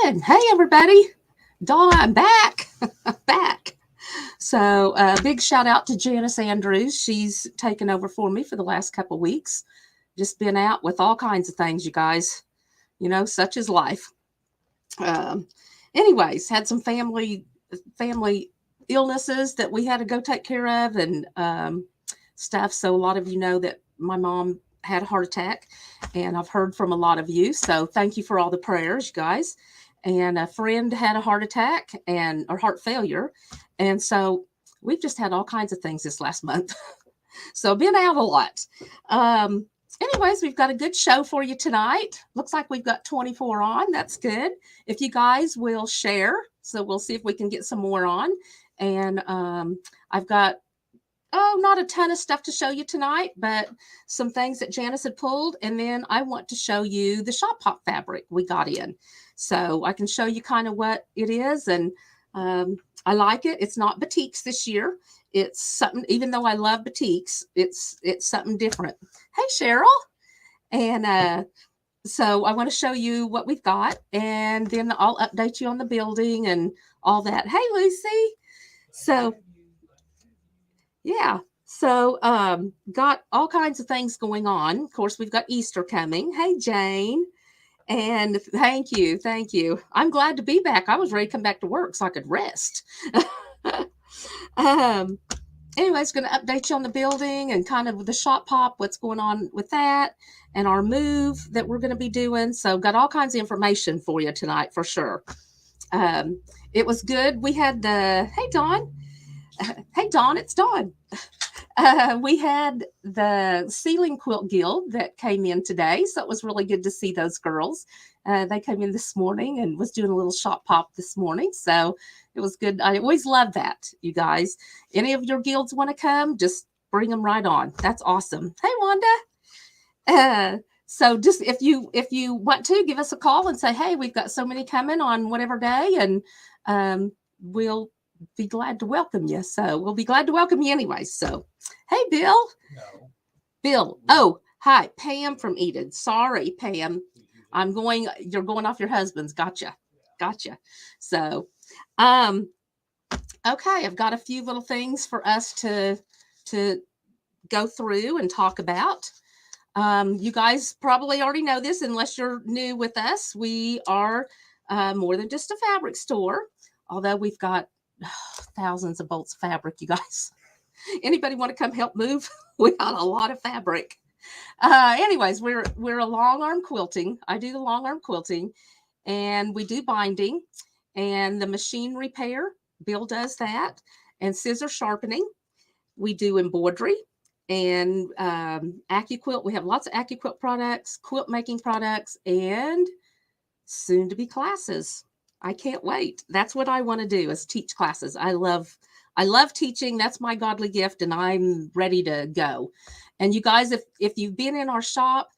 Good. Hey, everybody. Dawn, I'm back. Back. So, big shout out to Janice Andrews. She's taken over for me for the last couple of weeks. Just been out with all kinds of things, you guys. Such is life. Um, Anyways, had some family illnesses that we had to go take care of and stuff. So, a lot of you know that my mom had a heart attack, and I've heard from a lot of you. So, thank you for all the prayers, you guys. And a friend had a heart attack and or heart failure, and so we've just had all kinds of things this last month. So been out a lot. Anyways, we've got a good show for you tonight. Looks like we've got 24 on. That's good. If you guys will share, so we'll see if we can get some more on. And I've got not a ton of stuff to show you tonight, but some things that Janice had pulled. And then I want to show you the shop hop fabric we got in. So I can show you kind of what it is. And I like it. It's not batiks this year. It's something, even though I love batiks, it's something different. Hey, Cheryl. And so I want to show you what we've got. And then I'll update you on the building and all that. Hey, Lucy. So yeah. So got all kinds of things going on. Of course, we've got Easter coming. Hey, Jane. And thank you. Thank you. I'm glad to be back. I was ready to come back to work so I could rest. um, Anyways, going to update you on the building and kind of the shop pop, what's going on with that, and our move that we're going to be doing. So got all kinds of information for you tonight for sure. It was good. We had hey, Dawn. Hey, Dawn, it's Dawn. We had the Ceiling Quilt Guild that came in today, so it was really good to see those girls. They came in this morning and was doing a little shop pop this morning, so it was good. I always love that, you guys. Any of your guilds want to come, just bring them right on. That's awesome. Hey, Wanda. So just if you want to, give us a call and say, hey, we've got so many coming on whatever day, and we'll be glad to welcome you. So we'll be glad to welcome you anyway. So, hey, Bill. No. Bill. Oh, hi, Pam from Eden. Sorry, Pam. You're going off your husband's. Gotcha. So, okay, I've got a few little things for us to go through and talk about. You guys probably already know this unless you're new with us. We are more than just a fabric store, although we've got thousands of bolts of fabric, you guys. Anybody want to come help move? We got a lot of fabric. Anyways, we're a long arm quilting. I do the long arm quilting, and we do binding and the machine repair. Bill does that, and scissor sharpening. We do embroidery and AccuQuilt. We have lots of AccuQuilt products, quilt making products, and soon to be classes. I can't wait. That's what I want to do is teach classes. I love teaching. That's my godly gift, and I'm ready to go. And you guys, if you've been in our shop,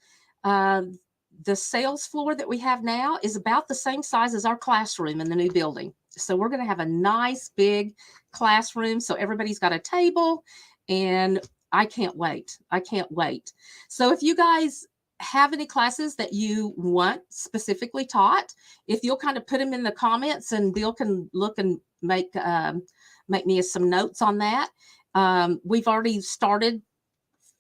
the sales floor that we have now is about the same size as our classroom in the new building. So we're going to have a nice big classroom. So everybody's got a table, and I can't wait. So if you guys have any classes that you want specifically taught, if you'll kind of put them in the comments, and Bill can look and make me some notes on that. We've already started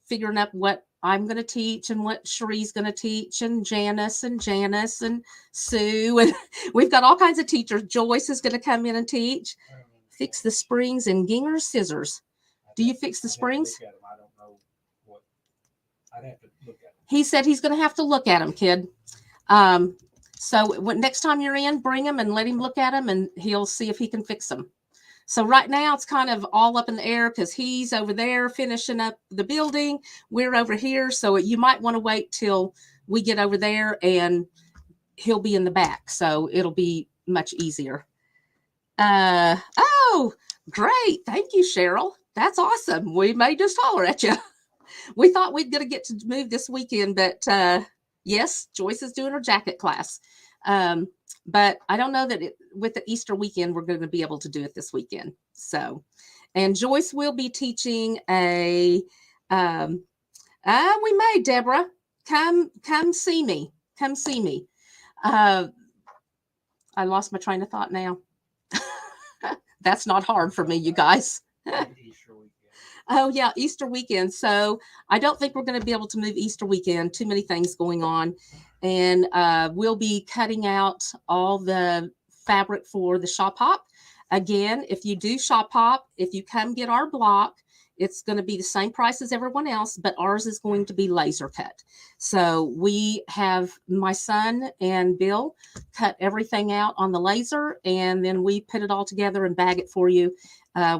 figuring up what I'm going to teach and what Cherie's going to teach, and Janice and Sue, and we've got all kinds of teachers. Joyce is going to come in and teach. Fix the springs and Ginger scissors. Do you fix the springs? I don't know what. I'd have to look at them. He said he's going to have to look at them, kid. So next time you're in, bring him and let him look at them, and he'll see if he can fix them. So right now it's kind of all up in the air because he's over there finishing up the building. We're over here. So you might want to wait till we get over there, and he'll be in the back. So it'll be much easier. Oh, great. Thank you, Cheryl. That's awesome. We may just holler at you. We thought we'd get to move this weekend, but yes, Joyce is doing her jacket class. But I don't know that with the Easter weekend, we're going to be able to do it this weekend. So, and Joyce will be teaching we may, Deborah, come see me. I lost my train of thought now. That's not hard for me, you guys. Easter weekend. Oh yeah, Easter weekend. So I don't think we're going to be able to move Easter weekend. Too many things going on, and we'll be cutting out all the fabric for the shop hop. Again, if you do shop hop, if you come get our block, it's going to be the same price as everyone else, but ours is going to be laser cut. So we have my son and Bill cut everything out on the laser, and then we put it all together and bag it for you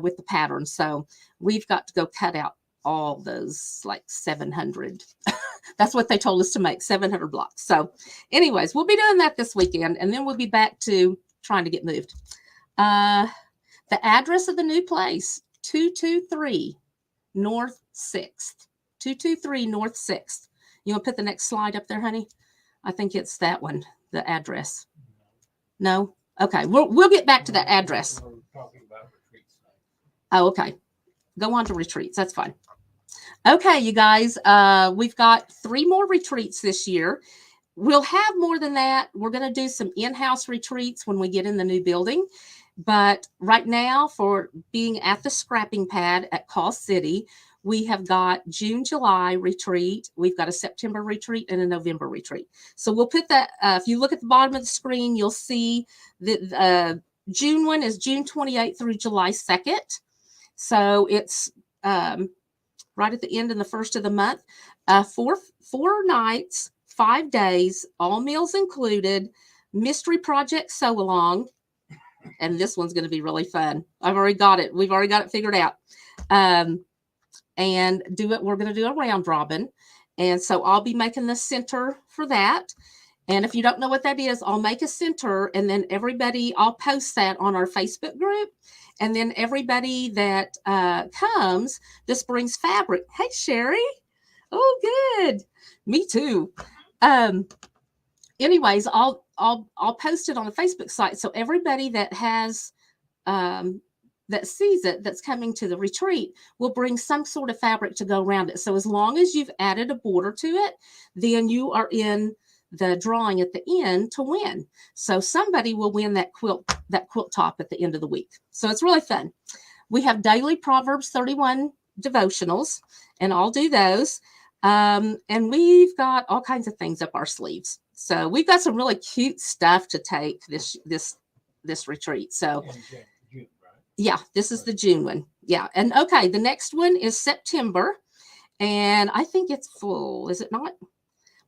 with the pattern. So we've got to go cut out all those like 700. That's what they told us to make, 700 blocks. So anyways, we'll be doing that this weekend, and then we'll be back to trying to get moved. The address of the new place, 223 North 6th. 223 North 6th. You want to put the next slide up there, honey? I think it's that one, the address. No? Okay, we'll get back to that address. We're talking about retreats now. Oh, okay. Go on to retreats. That's fine. Okay, you guys, we've got 3 more retreats this year. We'll have more than that. We're going to do some in-house retreats when we get in the new building. But right now, for being at the scrapping pad at Call City, we have got June, July retreat. We've got a September retreat and a November retreat. So we'll put that, if you look at the bottom of the screen, you'll see that June one is June 28th through July 2nd. So it's right at the end and the first of the month. 4 nights, 5 days, all meals included, mystery project sew along. And this one's going to be really fun. I've already got it. We've already got it figured out. And we're going to do a round robin. And so I'll be making the center for that. And if you don't know what that is, I'll make a center, and then I'll post that on our Facebook group. And then everybody that comes, this brings fabric. Hey, Sherry. Oh, good. Me too. Anyways, I'll post it on the Facebook site. So everybody that has, that sees it, that's coming to the retreat, will bring some sort of fabric to go around it. So as long as you've added a border to it, then you are in the drawing at the end to win. So somebody will win that quilt top at the end of the week. So it's really fun. We have daily Proverbs 31 devotionals, and I'll do those. And we've got all kinds of things up our sleeves. So we've got some really cute stuff to take this retreat. So June, right? Yeah, this is the June one. Yeah. And okay, the next one is September. And I think it's full. Is it not?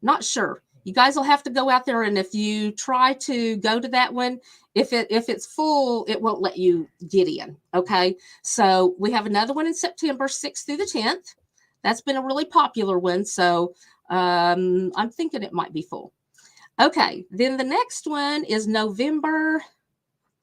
Not sure. You guys will have to go out there, and if you try to go to that one, if it's full, it won't let you get in. Okay. So we have another one in September 6th through the 10th. That's been a really popular one. So I'm thinking it might be full. Okay. Then the next one is November.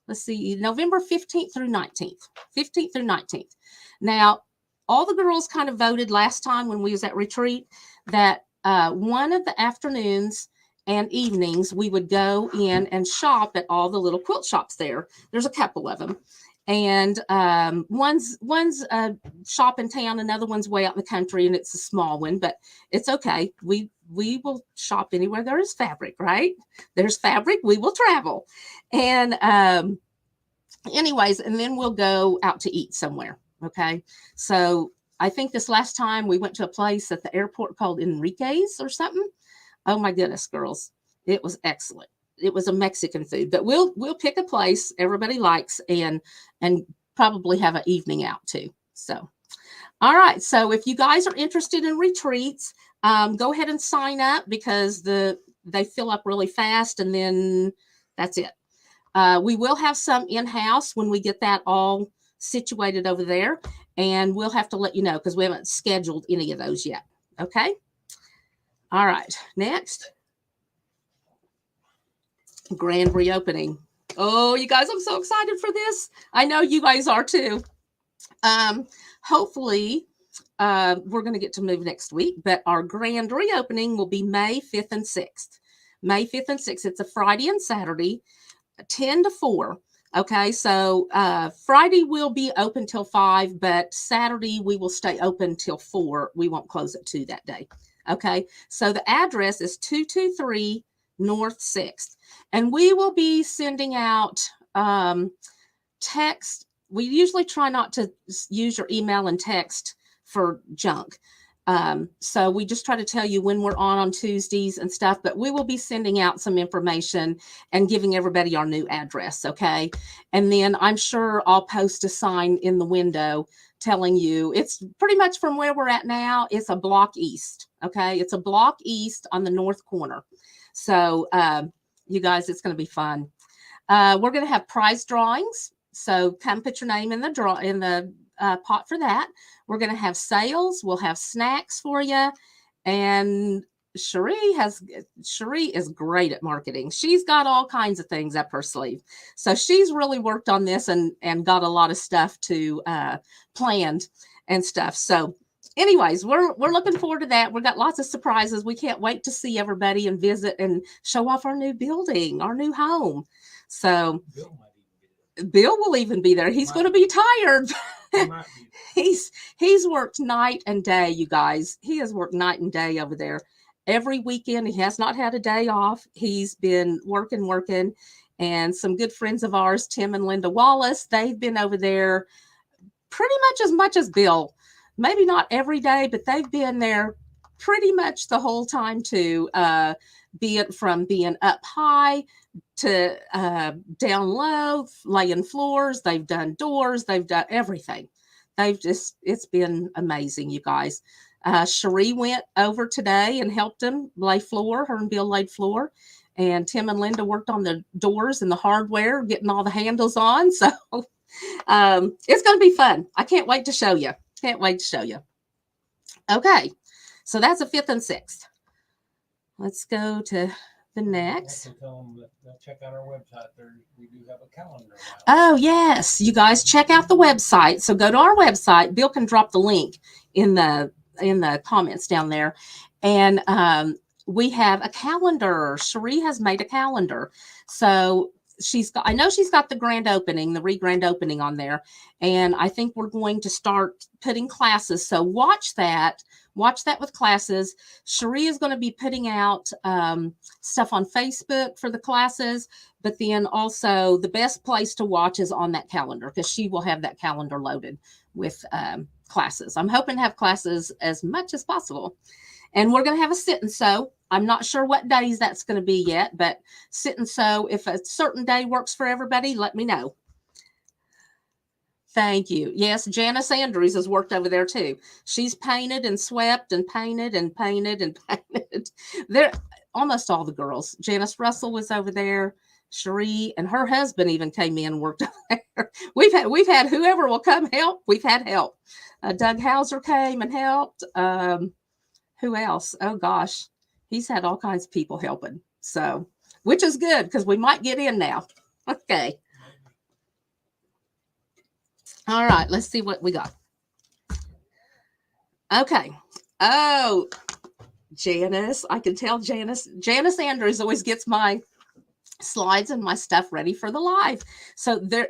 Let's see, November 15th through 19th. 15th through 19th. Now, all the girls kind of voted last time when we was at retreat that one of the afternoons and evenings we would go in and shop at all the little quilt shops there. There's a couple of them. And one's a shop in town, another one's way out in the country, and it's a small one, but it's okay. We will shop anywhere there is fabric, right? There's fabric, we will travel. And anyways, and then we'll go out to eat somewhere. Okay. So I think this last time we went to a place at the airport called Enrique's or something. Oh my goodness, girls. It was excellent. It was a Mexican food, but we'll pick a place everybody likes and probably have an evening out too. So, all right. So if you guys are interested in retreats, go ahead and sign up because they fill up really fast, and then that's it. We will have some in-house when we get that all situated over there, and we'll have to let you know because we haven't scheduled any of those yet. Okay. All right. Next. Grand reopening. Oh, you guys, I'm so excited for this. I know you guys are too. Hopefully, we're going to get to move next week, but our grand reopening will be May 5th and 6th. May 5th and 6th. It's a Friday and Saturday, 10 to 4. Okay, so Friday will be open till 5, but Saturday we will stay open till 4. We won't close at 2 that day. Okay, so the address is 223 North 6th. And we will be sending out text. We usually try not to use your email and text for junk. So we just try to tell you when we're on Tuesdays and stuff, but we will be sending out some information and giving everybody our new address. Okay. And then I'm sure I'll post a sign in the window telling you it's pretty much from where we're at now. It's a block east. Okay. It's a block east on the north corner. So, you guys, it's going to be fun. We're going to have prize drawings. So come put your name in the pot for that. We're going to have sales. We'll have snacks for you. And Cherie is great at marketing. She's got all kinds of things up her sleeve. So she's really worked on this and got a lot of stuff to planned and stuff. So anyways, we're looking forward to that. We've got lots of surprises. We can't wait to see everybody and visit and show off our new building, our new home. So Bill will even be there. He's going to be tired. He's worked night and day, you guys. He has worked night and day over there. Every weekend, he has not had a day off. He's been working. And some good friends of ours, Tim and Linda Wallace, they've been over there pretty much as Bill. Maybe not every day, but they've been there pretty much the whole time too. Be it from being up high to down low, laying floors. They've done doors. They've done everything. It's been amazing, you guys. Cherie went over today and helped him lay floor. Her and Bill laid floor. And Tim and Linda worked on the doors and the hardware, getting all the handles on. So it's going to be fun. I can't wait to show you. Okay. So that's the 5th and 6th. Let's go to the next. Tell them that check out our website. We do have a calendar now. Oh, yes. You guys check out the website. So go to our website. Bill can drop the link in the comments down there. And we have a calendar. Cherie has made a calendar. So I know she's got the grand opening, the re-grand opening on there. And I think we're going to start putting classes. So watch that with classes. Cherie is going to be putting out stuff on Facebook for the classes, but then also the best place to watch is on that calendar because she will have that calendar loaded with classes. I'm hoping to have classes as much as possible. And we're going to have a sit and sew. I'm not sure what days that's going to be yet, but sit and sew. If a certain day works for everybody, let me know. Thank you. Yes, Janice Andrews has worked over there too. She's painted and swept and painted and painted and painted. They're almost all the girls. Janice Russell was over there. Cherie and her husband even came in and worked over there. We've had whoever will come help. We've had help. Doug Hauser came and helped. Who else? Oh gosh, he's had all kinds of people helping. So, which is good because we might get in now. Okay. All right, let's see what we got. Okay. Oh, Janice, I can tell Janice Andrews always gets my slides and my stuff ready for the live. So there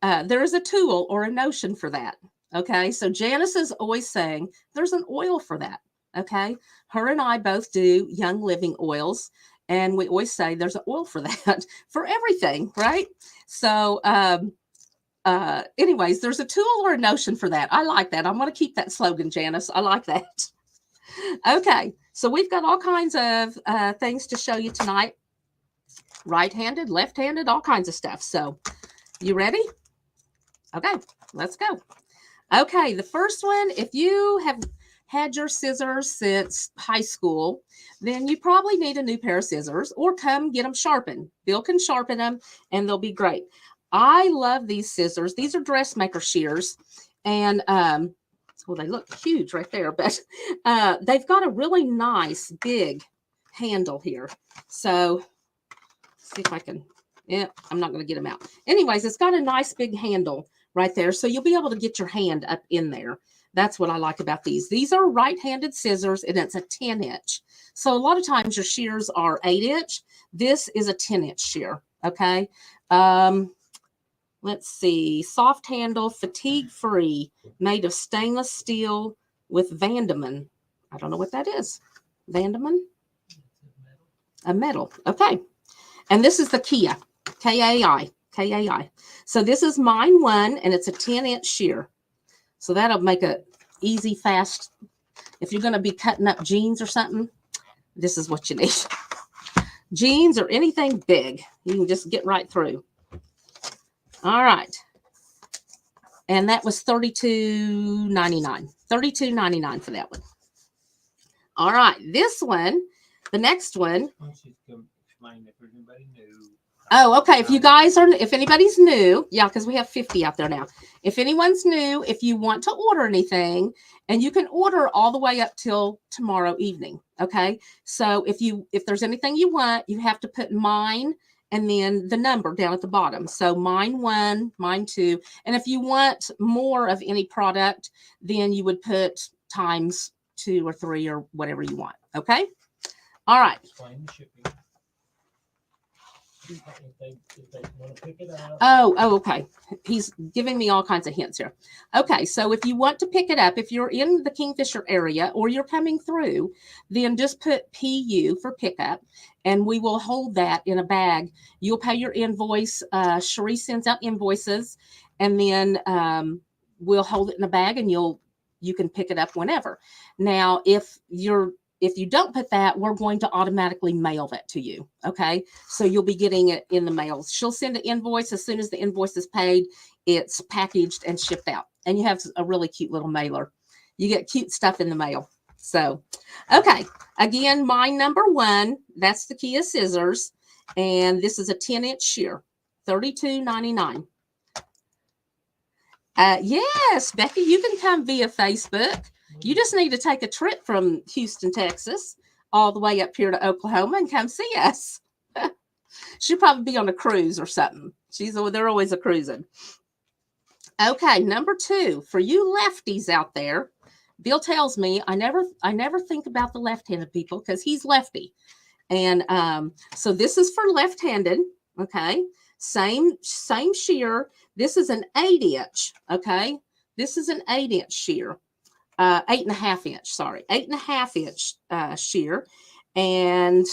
is a tool or a notion for that. Okay. So Janice is always saying there's an oil for that. Okay. Her and I both do Young Living oils. And we always say there's an oil for that, for everything. Right. So, anyways, there's a tool or a notion for that. I like that. I'm going to keep that slogan, Janice. I like that. Okay. So we've got all kinds of things to show you tonight. Right-handed, left-handed, all kinds of stuff. So you ready? Okay, let's go. Okay, the first one, if you have had your scissors since high school, then you probably need a new pair of scissors or come get them sharpened. Bill can sharpen them and they'll be great. I love these scissors. These are dressmaker shears and well, they look huge right there, but they've got a really nice big handle here. So see if I can, I'm not going to get them out. Anyways, it's got a nice big handle right there. So you'll be able to get your hand up in there. That's what I like about these. These are right-handed scissors and it's a 10-inch. So a lot of times your shears are 8-inch. This is a 10-inch shear. Okay. Let's see. Soft handle, fatigue-free, made of stainless steel with Vandeman. I don't know what that is. Vandeman? a metal. Okay. And this is the Kia, K-A-I, K-A-I. So this is mine 1, and it's a 10-inch shear. So that'll make a easy, fast. If you're going to be cutting up jeans or something, this is what you need. Jeans or anything big, you can just get right through. All right. And that was $32.99. $32.99 for that one. All right. This one, the next one. Explain if there's anybody new. Oh, okay. If anybody's new, yeah, because we have 50 out there now. If anyone's new, if you want to order anything, and you can order all the way up till tomorrow evening. Okay. So if there's anything you want, you have to put mine and then the number down at the bottom. So mine 1, mine 2. And if you want more of any product, then you would put times 2 or 3 or whatever you want. Okay. All right. Explain the shipping. If they want to pick it up. Oh, okay. He's giving me all kinds of hints here. Okay, so if you want to pick it up, if you're in the Kingfisher area or you're coming through, then just put PU for pickup, and we will hold that in a bag. You'll pay your invoice. Cherie sends out invoices, and then we'll hold it in a bag, and you can pick it up whenever. Now, if you don't put that, we're going to automatically mail that to you. Okay. So you'll be getting it in the mail. She'll send an invoice. As soon as the invoice is paid, it's packaged and shipped out. And you have a really cute little mailer. You get cute stuff in the mail. So, okay. Again, mine number 1, that's the Kia scissors. And this is a 10-inch shear, $32.99. Yes, Becky, you can come via Facebook. You just need to take a trip from Houston, Texas, all the way up here to Oklahoma and come see us. She'll probably be on a cruise or something. They're always a cruising. Okay, number 2, for you lefties out there, Bill tells me I never think about the left-handed people because he's lefty. And so this is for left-handed. Okay, same shear. This is an 8-inch. Okay, this is an 8-inch shear. 8.5 inch, sorry, 8.5 inch shear, and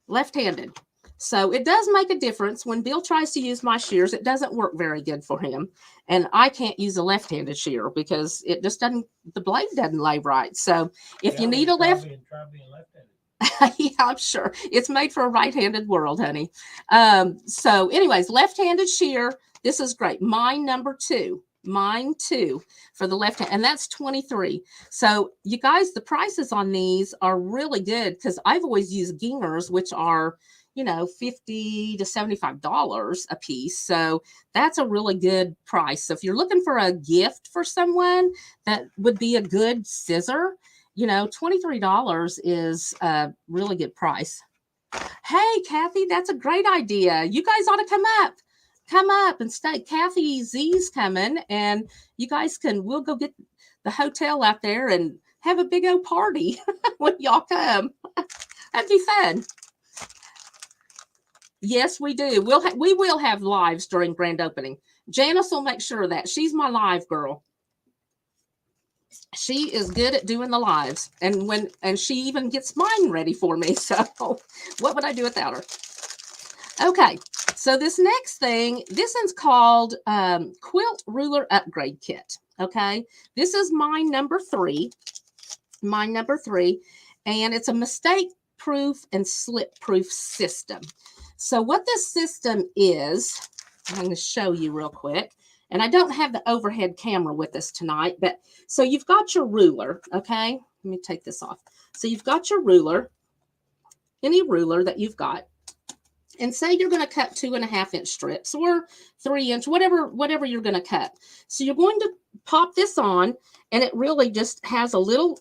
left-handed. So it does make a difference. When Bill tries to use my shears, it doesn't work very good for him. And I can't use a left-handed shear because it just doesn't, the blade doesn't lay right. So if you need a left-handed. Yeah, I'm sure. It's made for a right-handed world, honey. So anyways, left-handed shear. This is great. Mine number 2. Mine 2 for the left hand, and that's $23. So you guys, the prices on these are really good because I've always used Gingers, which are, $50 to $75 a piece. So that's a really good price. So if you're looking for a gift for someone, that would be a good scissor. $23 is a really good price. Hey, Kathy, that's a great idea. You guys ought to come up and stay. Kathy Z's coming, and you guys we'll go get the hotel out there and have a big old party when y'all come. That'd be fun. Yes, we do. We will have lives during grand opening. Janice will make sure of that. She's my live girl. She is good at doing the lives, and she even gets mine ready for me. So what would I do without her? Okay, so this next thing, this one's called Quilt Ruler Upgrade Kit. Okay, this is mine number 3. Mine number 3, and it's a mistake-proof and slip-proof system. So what this system is, I'm going to show you real quick. And I don't have the overhead camera with us tonight, but so you've got your ruler, okay? Let me take this off. So you've got your ruler, any ruler that you've got. And say you're going to cut 2.5 inch strips or 3 inch, whatever you're going to cut. So you're going to pop this on, and it really just has a little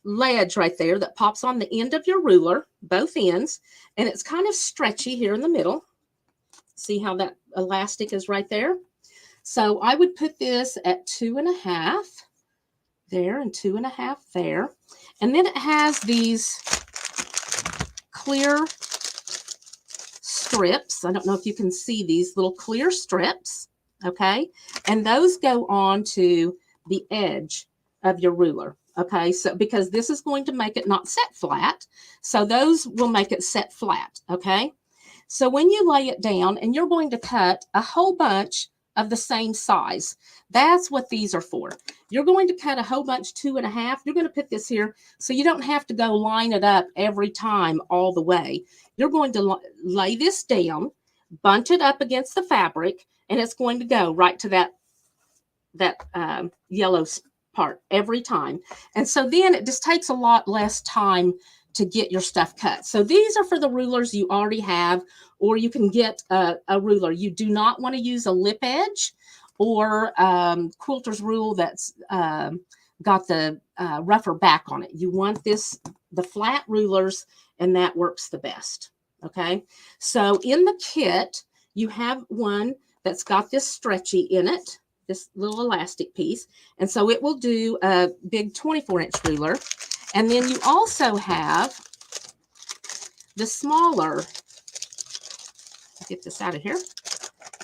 ledge right there that pops on the end of your ruler, both ends, and it's kind of stretchy here in the middle. See how that elastic is right there? So I would put this at 2.5 there and 2.5 there. And then it has these clear strips. I don't know if you can see these little clear strips, okay? And those go on to the edge of your ruler, Okay, so because this is going to make it not set flat. So those will make it set flat. Okay. So when you lay it down and you're going to cut a whole bunch of the same size, that's what these are for. You're going to cut a whole bunch 2.5. You're going to put this here so you don't have to go line it up every time all the way. You're going to lay this down, bunch it up against the fabric, and it's going to go right to that yellow part every time. And so then it just takes a lot less time to get your stuff cut. So these are for the rulers you already have, or you can get a ruler. You do not want to use a lip edge or quilter's rule that's got the rougher back on it. You want the flat rulers, and that works the best. Okay, so in the kit, you have one that's got this stretchy in it, this little elastic piece. And so it will do a big 24-inch ruler. And then you also have the smaller, get this out of here.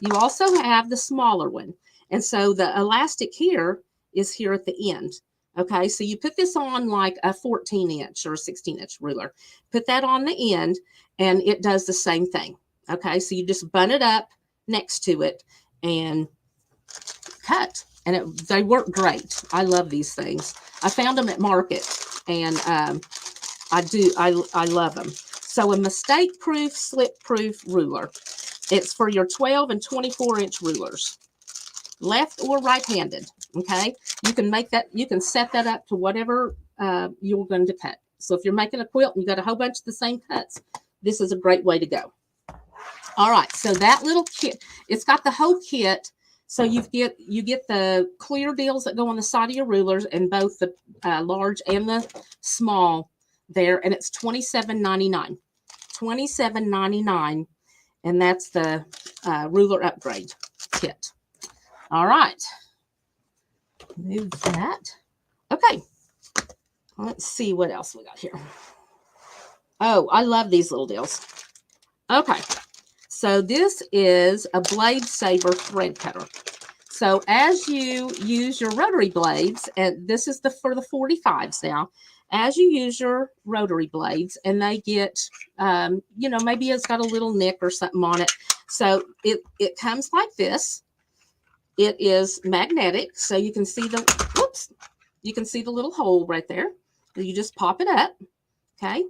You also have the smaller one. And so the elastic here is here at the end. Okay, so you put this on like a 14-inch or a 16-inch ruler. Put that on the end, and it does the same thing. Okay, so you just bun it up next to it and cut. And they work great. I love these things. I found them at market, and I love them. So a mistake-proof, slip-proof ruler. It's for your 12 and 24-inch rulers, left or right-handed. Okay, you can make that. You can set that up to whatever you're going to cut. So if you're making a quilt and you got a whole bunch of the same cuts, this is a great way to go. All right, so that little kit, it's got the whole kit. So you get the clear deals that go on the side of your rulers, and both the large and the small there, and it's $27.99. $27.99, and that's the ruler upgrade kit. All right, move that. Okay, let's see what else we got here. Oh, I love these little deals. Okay, so this is a blade saver thread cutter. So as you use your rotary blades, and this is for the 45s now, as you use your rotary blades and they get, maybe it's got a little nick or something on it. So it comes like this. It is magnetic, so you can see you can see the little hole right there. You just pop it up, okay?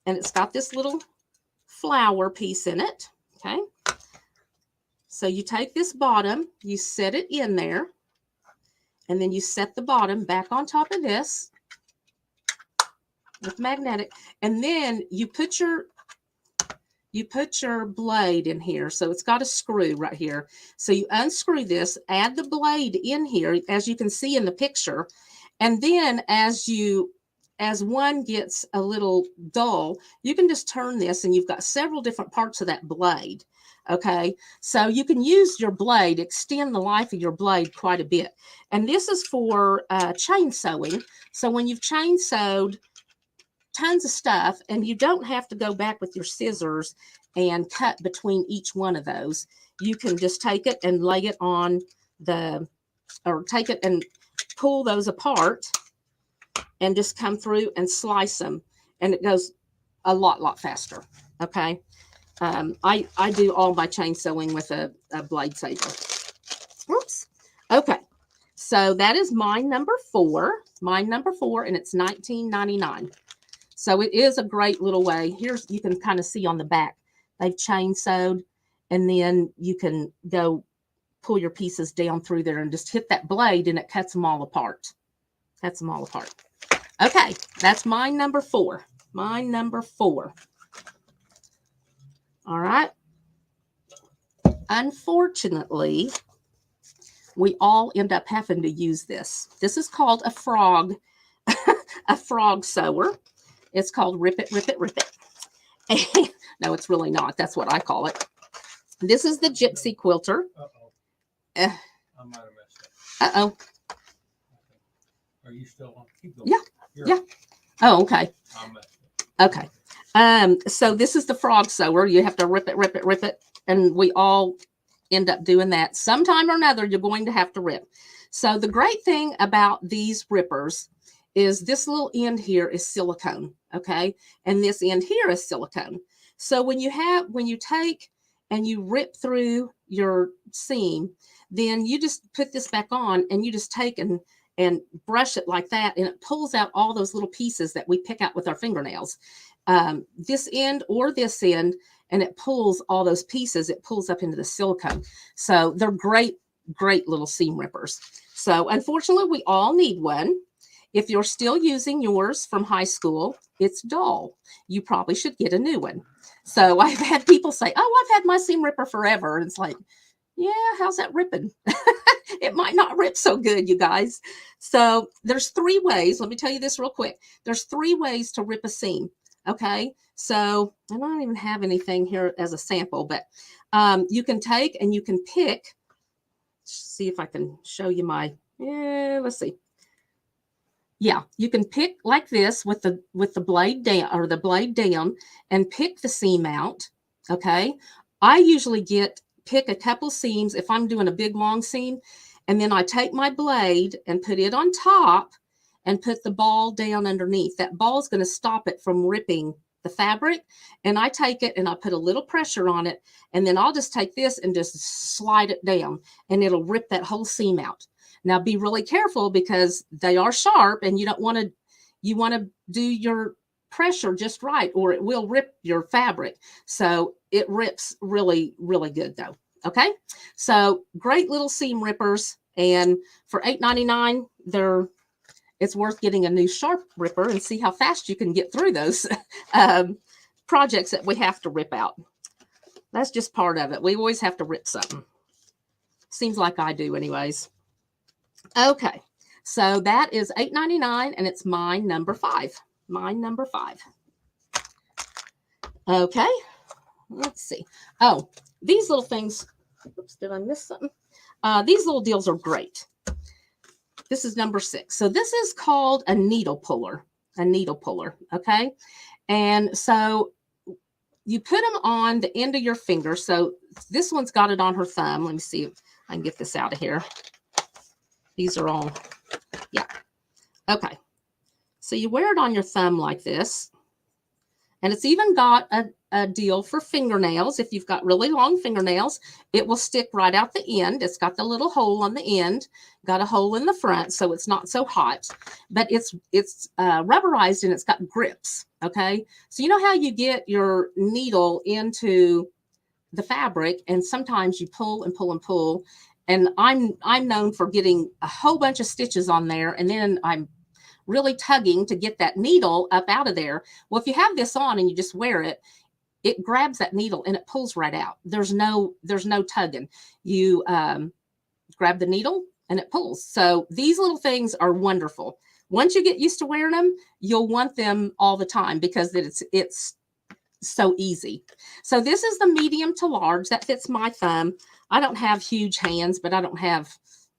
And it's got this little flower piece in it, okay? So you take this bottom, you set it in there, and then you set the bottom back on top of this with magnetic, and then you put your blade in here. So it's got a screw right here. So you unscrew this, add the blade in here, as you can see in the picture, and then as one gets a little dull, you can just turn this, and you've got several different parts of that blade. Okay, so you can use your blade, extend the life of your blade quite a bit. And this is for chain sewing. So when you've chain sewed tons of stuff, and you don't have to go back with your scissors and cut between each one of those, you can just take it and lay it on or take it and pull those apart and just come through and slice them, and it goes a lot faster. Okay. I do all my chain sewing with a blade saver. Oops. Okay. So that is mine number 4. Mine number 4, and it's $19.99. So it is a great little way. Here's, you can kind of see on the back, they've chain sewed, and then you can go pull your pieces down through there and just hit that blade, and it cuts them all apart. Cuts them all apart. Okay. That's mine number 4. Mine number 4. All right. Unfortunately, we all end up having to use this. This is called a frog, a frog sewer. It's called Rip It, Rip It, Rip It. No, it's really not. That's what I call it. This is the Gypsy Quilter. Uh-oh. I might have messed up. Uh-oh. Are you still on? Keep going. Yeah. Yeah. Oh, okay. I messed up. Okay. So this is the frog sewer. You have to rip it, rip it, rip it. And we all end up doing that. Sometime or another, you're going to have to rip. So the great thing about these rippers is this little end here is silicone, okay? And this end here is silicone. So when you take and you rip through your seam, then you just put this back on and you just take and brush it like that, and it pulls out all those little pieces that we pick out with our fingernails. This end or this end, and it pulls all those pieces, it pulls up into the silicone. So they're great, great little seam rippers. So unfortunately, we all need one. If you're still using yours from high school, it's dull. You probably should get a new one. So I've had people say, oh, I've had my seam ripper forever. And it's like, yeah, how's that ripping? It might not rip so good, you guys. So there's 3 ways. Let me tell you this real quick. There's 3 ways to rip a seam. Okay. So I don't even have anything here as a sample, but you can take and you can pick. See if I can show you my, let's see. Yeah, you can pick like this with the blade down, or the blade down, and pick the seam out. Okay. I usually pick a couple seams if I'm doing a big long seam, and then I take my blade and put it on top and put the ball down underneath. That ball is going to stop it from ripping the fabric. And I take it and I put a little pressure on it, and then I'll just take this and just slide it down, and it'll rip that whole seam out. Now be really careful because they are sharp, and you want to do your pressure just right, or it will rip your fabric. So it rips really, really good though. Okay. So great little seam rippers. And for $8.99, it's worth getting a new sharp ripper and see how fast you can get through those projects that we have to rip out. That's just part of it. We always have to rip something. Seems like I do anyways. Okay, so that is $8.99, and it's mine number 5. Mine number 5. Okay, let's see. Oh, these little things. Oops, did I miss something? These little deals are great. This is number 6. So this is called a needle puller. A needle puller. Okay, and so you put them on the end of your finger. So this one's got it on her thumb. Let me see if I can get this out of here. These are all, yeah. Okay. So you wear it on your thumb like this. And it's even got a deal for fingernails. If you've got really long fingernails, it will stick right out the end. It's got the little hole on the end, got a hole in the front, so it's not so hot. But it's rubberized, and it's got grips, okay? So you know how you get your needle into the fabric, and sometimes you pull and pull and pull. And I'm known for getting a whole bunch of stitches on there, and then I'm really tugging to get that needle up out of there. Well, if you have this on and you just wear it, it grabs that needle and it pulls right out. There's no tugging. You grab the needle and it pulls. So these little things are wonderful. Once you get used to wearing them, you'll want them all the time because it's so easy. So this is the medium to large. That fits my thumb. I don't have huge hands, but I don't have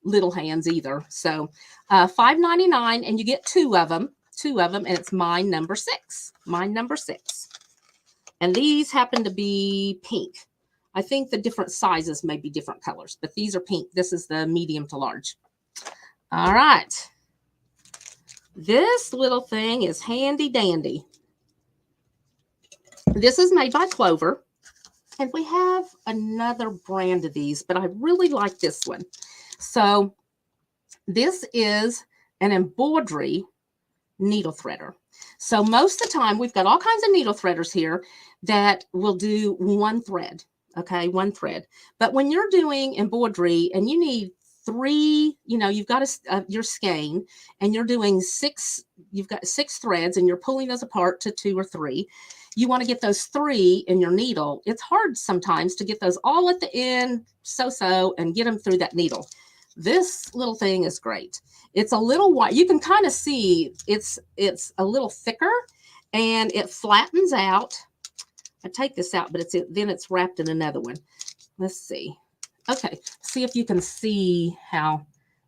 little hands either. So $5.99, and you get 2 of them, and it's mine number 6. Mine number 6. And these happen to be pink. I think the different sizes may be different colors, but these are pink. This is the medium to large. All right. This little thing is handy dandy. This is made by Clover. And we have another brand of these, but I really like this one. So this is an embroidery needle threader. So most of the time, we've got all kinds of needle threaders here that will do one thread, okay, one thread. But when you're doing embroidery and you need 3, you've got your skein, and you're doing 6, you've got 6 threads, and you're pulling those apart to 2 or 3. You want to get those 3 in your needle. It's hard sometimes to get those all at the end, and get them through that needle. This little thing is great. It's a little wide. You can kind of see it's a little thicker, and it flattens out. I take this out, but then it's wrapped in another one. Let's see. Okay, see if you can see how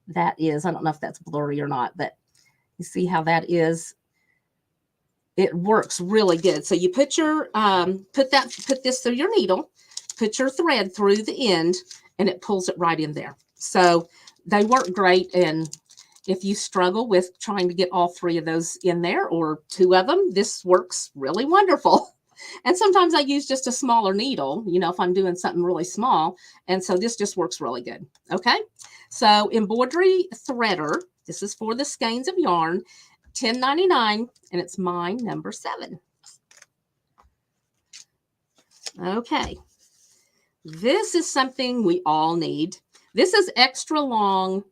that is. I don't know if that's blurry or not, but you see how that is. It works really good. So you put your put this through your needle, put your thread through the end, and it pulls it right in there. So they work great, and If you struggle with trying to get all 3 of those in there or 2 of them, this works really wonderful. And sometimes I use just a smaller needle, you know, if I'm doing something really small. And so this just works really good. Okay. So embroidery threader, this is for the skeins of yarn, $10.99, and it's mine number 7. Okay. This is something we all need. This is extra long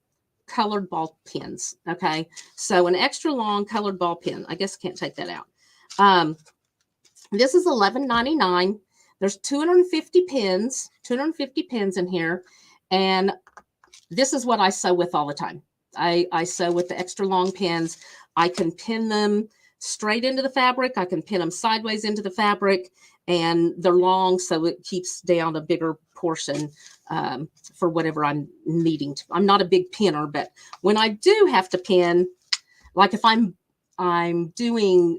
colored ball pens. Okay. So an extra long colored ball pen. I guess I can't take that out. This is $11.99. There's 250 pins in here. And this is what I sew with all the time. I sew with the extra long pins. I can pin them straight into the fabric. I can pin them sideways into the fabric, and they're long, so it keeps down a bigger portion for whatever I'm needing to. I'm not a big pinner, but when I do have to pin, like if I'm doing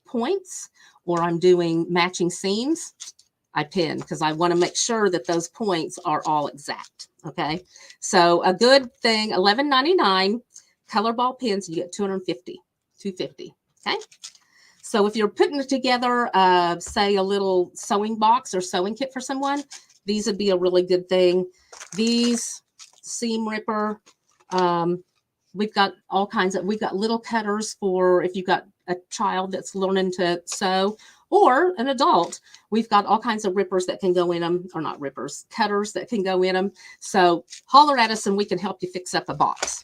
points or I'm doing matching seams, I pin because I want to make sure that those points are all exact. Okay. So a good thing, $11.99 color ball pins, you get 250. Okay. So if you're putting together, say a little sewing box or sewing kit for someone, these would be a really good thing. These seam ripper, we've got all kinds of, we've got little cutters for if you've got a child that's learning to sew or an adult. We've got all kinds of rippers that can go in them, or not rippers, cutters that can go in them. So holler at us and we can help you fix up a box.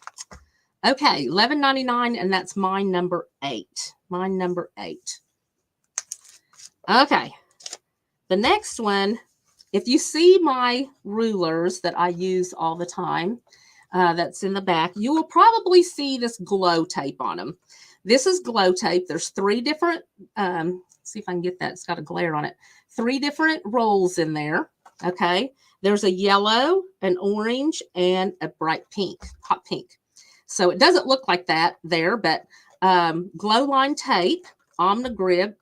Okay, $11.99, and that's mine number 8. Mine number 8. Okay, the next one, if you see my rulers that I use all the time, that's in the back, you will probably see this glow tape on them. This is glow tape. There's 3 different, see if I can get that. It's got a glare on it. 3 different rolls in there. Okay. There's a yellow, an orange, and a bright pink, hot pink. So it doesn't look like that there, but glow line tape, Omnigrid,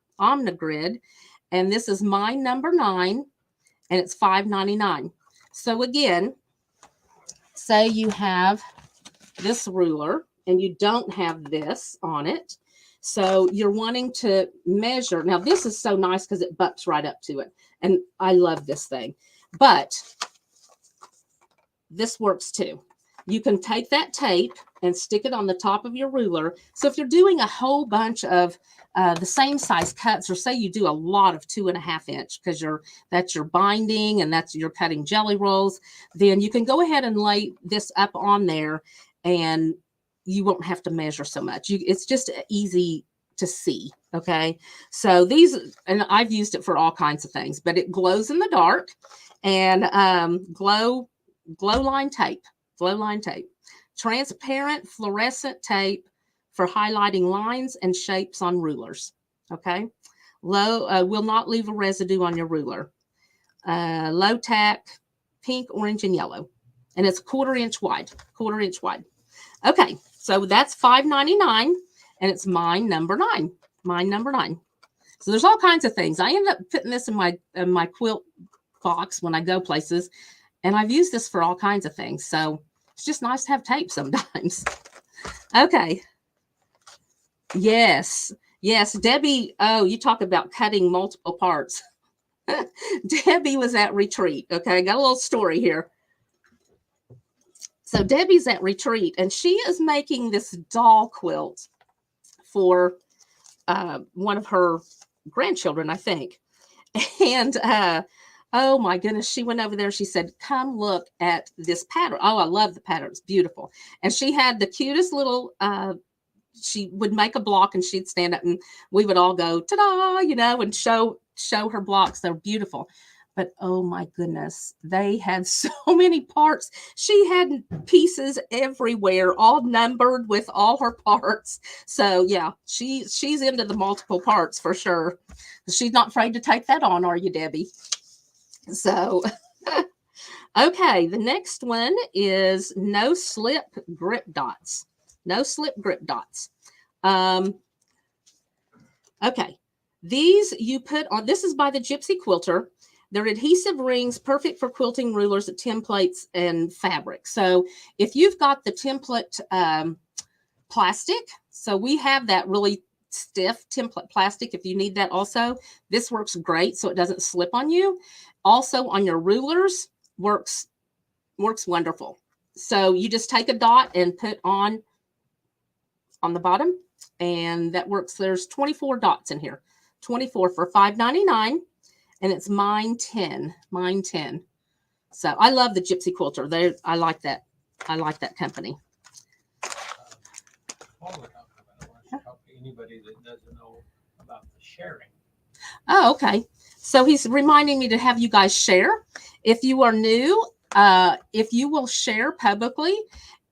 and this is mine number 9, and it's $5.99. So again, say you have this ruler and you don't have this on it. So you're wanting to measure. Now this is so nice because it butts right up to it. And I love this thing, but this works too. You can take that tape and stick it on the top of your ruler. So if you're doing a whole bunch of the same size cuts, or say you do a lot of 2.5 inch because that's your binding and you're cutting jelly rolls, then you can go ahead and lay this up on there and you won't have to measure so much. It's just easy to see. Okay. So these, and I've used it for all kinds of things, but it glows in the dark, and glow line tape, transparent fluorescent tape for highlighting lines and shapes on rulers. Okay. Will not leave a residue on your ruler. Low tack, pink, orange, and yellow. And it's 1/4 inch wide, Okay. So that's $5.99, and it's mine number 9. So there's all kinds of things. I end up putting this in my quilt box when I go places, and I've used this for all kinds of things. So it's just nice to have tape sometimes. Okay. Yes. Debbie, oh, you talk about cutting multiple parts. Debbie was at retreat. Okay. Got a little story here. So Debbie's at retreat, and she is making this doll quilt for one of her grandchildren, I think. And oh my goodness, she went over there. She said, come look at this pattern. Oh, I love the pattern. It's beautiful. And she had the cutest little, she would make a block and she'd stand up and we would all go, ta-da, you know, and show her blocks. They're beautiful. But oh my goodness, they had so many parts. She had pieces everywhere, all numbered with all her parts. So yeah, she's into the multiple parts for sure. She's not afraid to take that on, are you, Debbie? So, okay, the next one is no slip grip dots. Okay, these you put on, this is by the Gypsy Quilter. They're adhesive rings, perfect for quilting rulers, templates, and fabric. So if you've got the template plastic. So we have that really stiff template plastic if you need that also. This works great so it doesn't slip on you. Also on your rulers works wonderful. So you just take a dot and put on the bottom, and that works. There's 24 dots in here. 24 for $5.99, and it's mine 10. So I love the Gypsy Quilter. I like that. I like that company. While we're talking about it, I want to help anybody that doesn't know about the sharing. Oh, okay. So he's reminding me to have you guys share. If you are new, if you will share publicly,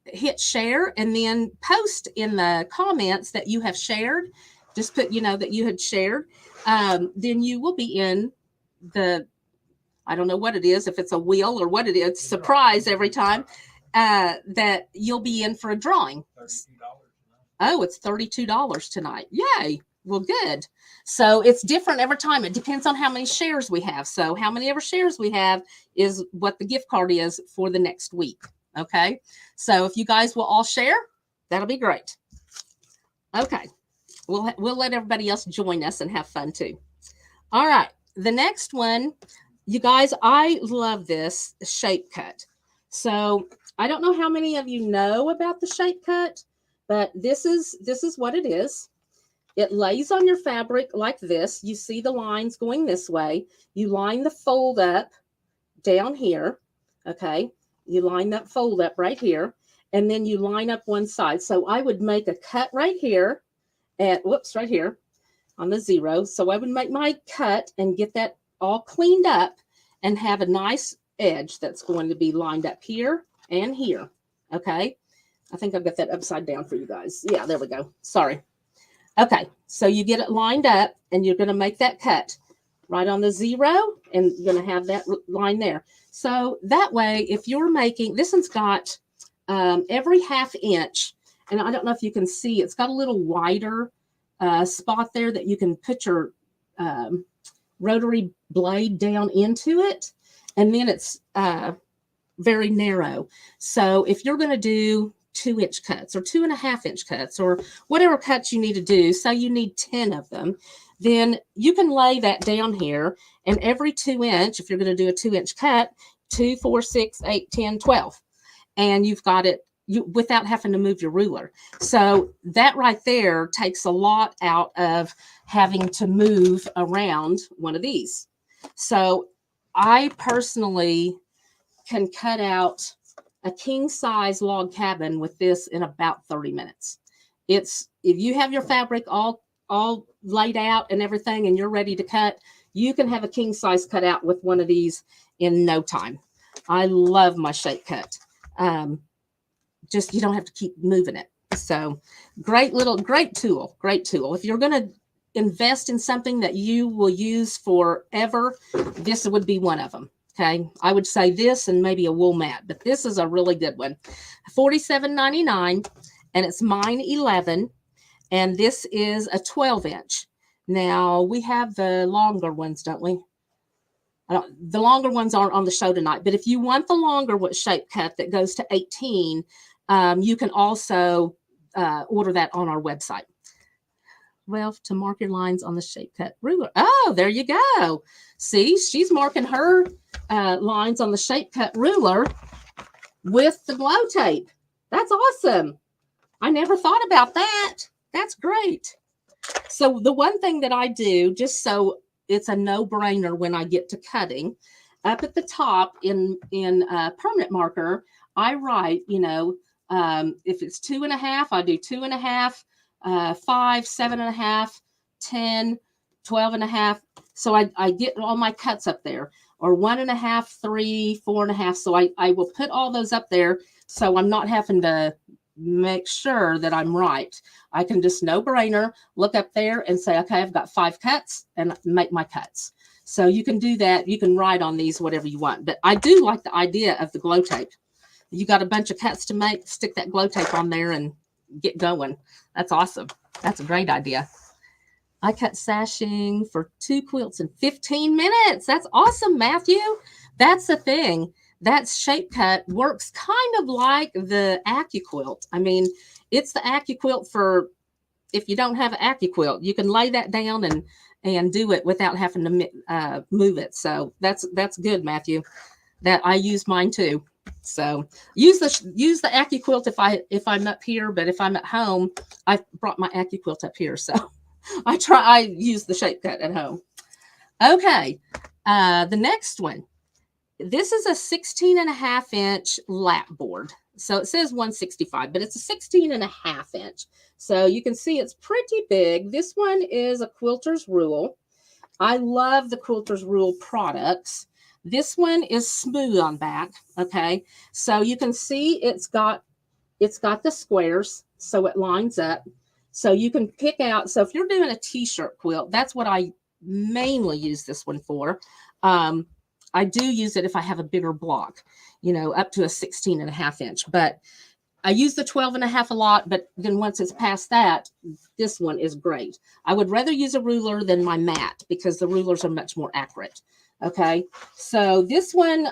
hit share and then post in the comments that you have shared. Just put, that you had shared. Then you will be in the, I don't know what it is, if it's a wheel or what it is, surprise every time, that you'll be in for a drawing. $32 Oh, it's $32 tonight. Yay. Well, good. So it's different every time. It depends on how many shares we have. So how many ever shares we have is what the gift card is for the next week. Okay. So if you guys will all share, that'll be great. Okay. We'll let everybody else join us and have fun too. All right. The next one, you guys, I love this shape cut. So I don't know how many of you know about the shape cut, but this is what it is. It lays on your fabric like this. You see the lines going this way. You line the fold up down here. Okay. You line that fold up right here, and then you line up one side. So I would make a cut right here right here on the 0. So I would make my cut and get that all cleaned up and have a nice edge that's going to be lined up here and here. Okay. I think I've got that upside down for you guys. Yeah, there we go. Sorry. Okay. So you get it lined up and you're going to make that cut right on the 0, and you're going to have that line there. So that way, if you're making, this one's got every ½ inch, and I don't know if you can see, it's got a little wider spot there that you can put your rotary blade down into it, and then it's very narrow. So if you're going to do 2-inch cuts or 2.5-inch cuts or whatever cuts you need to do, so you need 10 of them, then you can lay that down here, and every 2-inch, if you're going to do a 2-inch cut, 2, 4, 6, 8, 10, 12, and you've got it without having to move your ruler. So that right there takes a lot out of having to move around one of these. So I personally can cut out a king size log cabin with this in about 30 minutes. If you have your fabric all laid out and everything and you're ready to cut, you can have a king size cut out with one of these in no time. I love my shape cut. Just, you don't have to keep moving it. So great tool. If you're going to invest in something that you will use forever, this would be one of them. Okay. I would say this and maybe a wool mat, but this is a really good one. $47.99, and it's mine 11. And this is a 12-inch. Now we have the longer ones, don't we? The longer ones aren't on the show tonight, but if you want the longer shape cut that goes to 18, you can also order that on our website. Well, to mark your lines on the shape cut ruler. Oh, there you go. See, she's marking her lines on the shape cut ruler with the glow tape. That's awesome. I never thought about that. That's great. So the one thing that I do, just so it's a no-brainer when I get to cutting, up at the top in permanent marker, I write, if it's 2.5, I do 2.5, 5, 7.5, 10, 12.5. So I get all my cuts up there, or 1.5, 3, 4.5. So I will put all those up there, so I'm not having to make sure that I'm right. I can just no-brainer look up there and say, okay, I've got 5 cuts, and make my cuts. So you can do that. You can write on these whatever you want. But I do like the idea of the glow tape. You got a bunch of cuts to make, stick that glow tape on there and get going. That's awesome. That's a great idea. I cut sashing for 2 quilts in 15 minutes. That's awesome, Matthew. That's the thing. that shape cut works kind of like the AccuQuilt. I mean, it's the AccuQuilt for if you don't have an AccuQuilt, you can lay that down and do it without having to move it. So that's good, Matthew. That I use mine too. So use the AccuQuilt if I'm up here, but if I'm at home, I brought my AccuQuilt up here. So I use the shape cut at home. Okay, the next one. This is a 16.5-inch lap board. So it says 165, but it's a 16.5-inch. So you can see it's pretty big. This one is a Quilter's Rule. I love the Quilter's Rule products. This one is smooth on back. Okay, so you can see it's got the squares, so it lines up. So you can pick out. So if you're doing a t-shirt quilt, that's what I mainly use this one for. I do use it if I have a bigger block, up to a 16.5-inch, but I use the 12.5 a lot, but then once it's past that, this one is great. I would rather use a ruler than my mat because the rulers are much more accurate. Okay, so this one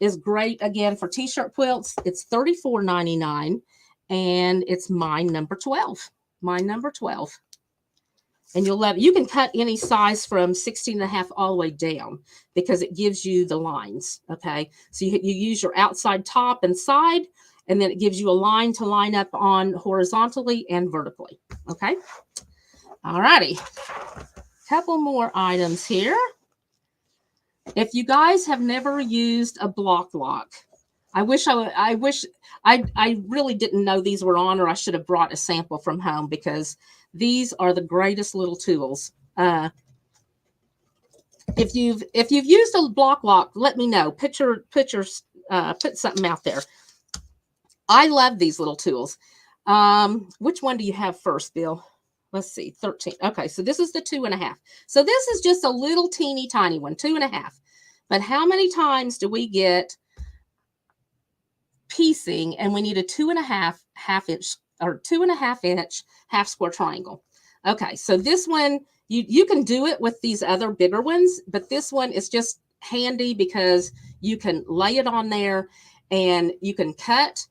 is great again for t-shirt quilts. It's $34.99 and it's mine number 12. Mine number 12. And you'll love it. You can cut any size from 16.5 all the way down because it gives you the lines. Okay, so you use your outside top and side, and then it gives you a line to line up on horizontally and vertically. Okay, all righty. Couple more items here. If you guys have never used a block lock, I really didn't know these were on, or I should have brought a sample from home because these are the greatest little tools. If you've used a block lock, let me know. Put something out there. I love these little tools. Which one do you have first, Bill? Let's see, 13. Okay, so this is the 2.5. So this is just a little teeny tiny one, 2.5. But how many times do we get piecing and we need a 2.5 inch half square triangle? Okay, so this one, you can do it with these other bigger ones, but this one is just handy because you can lay it on there and you can cut.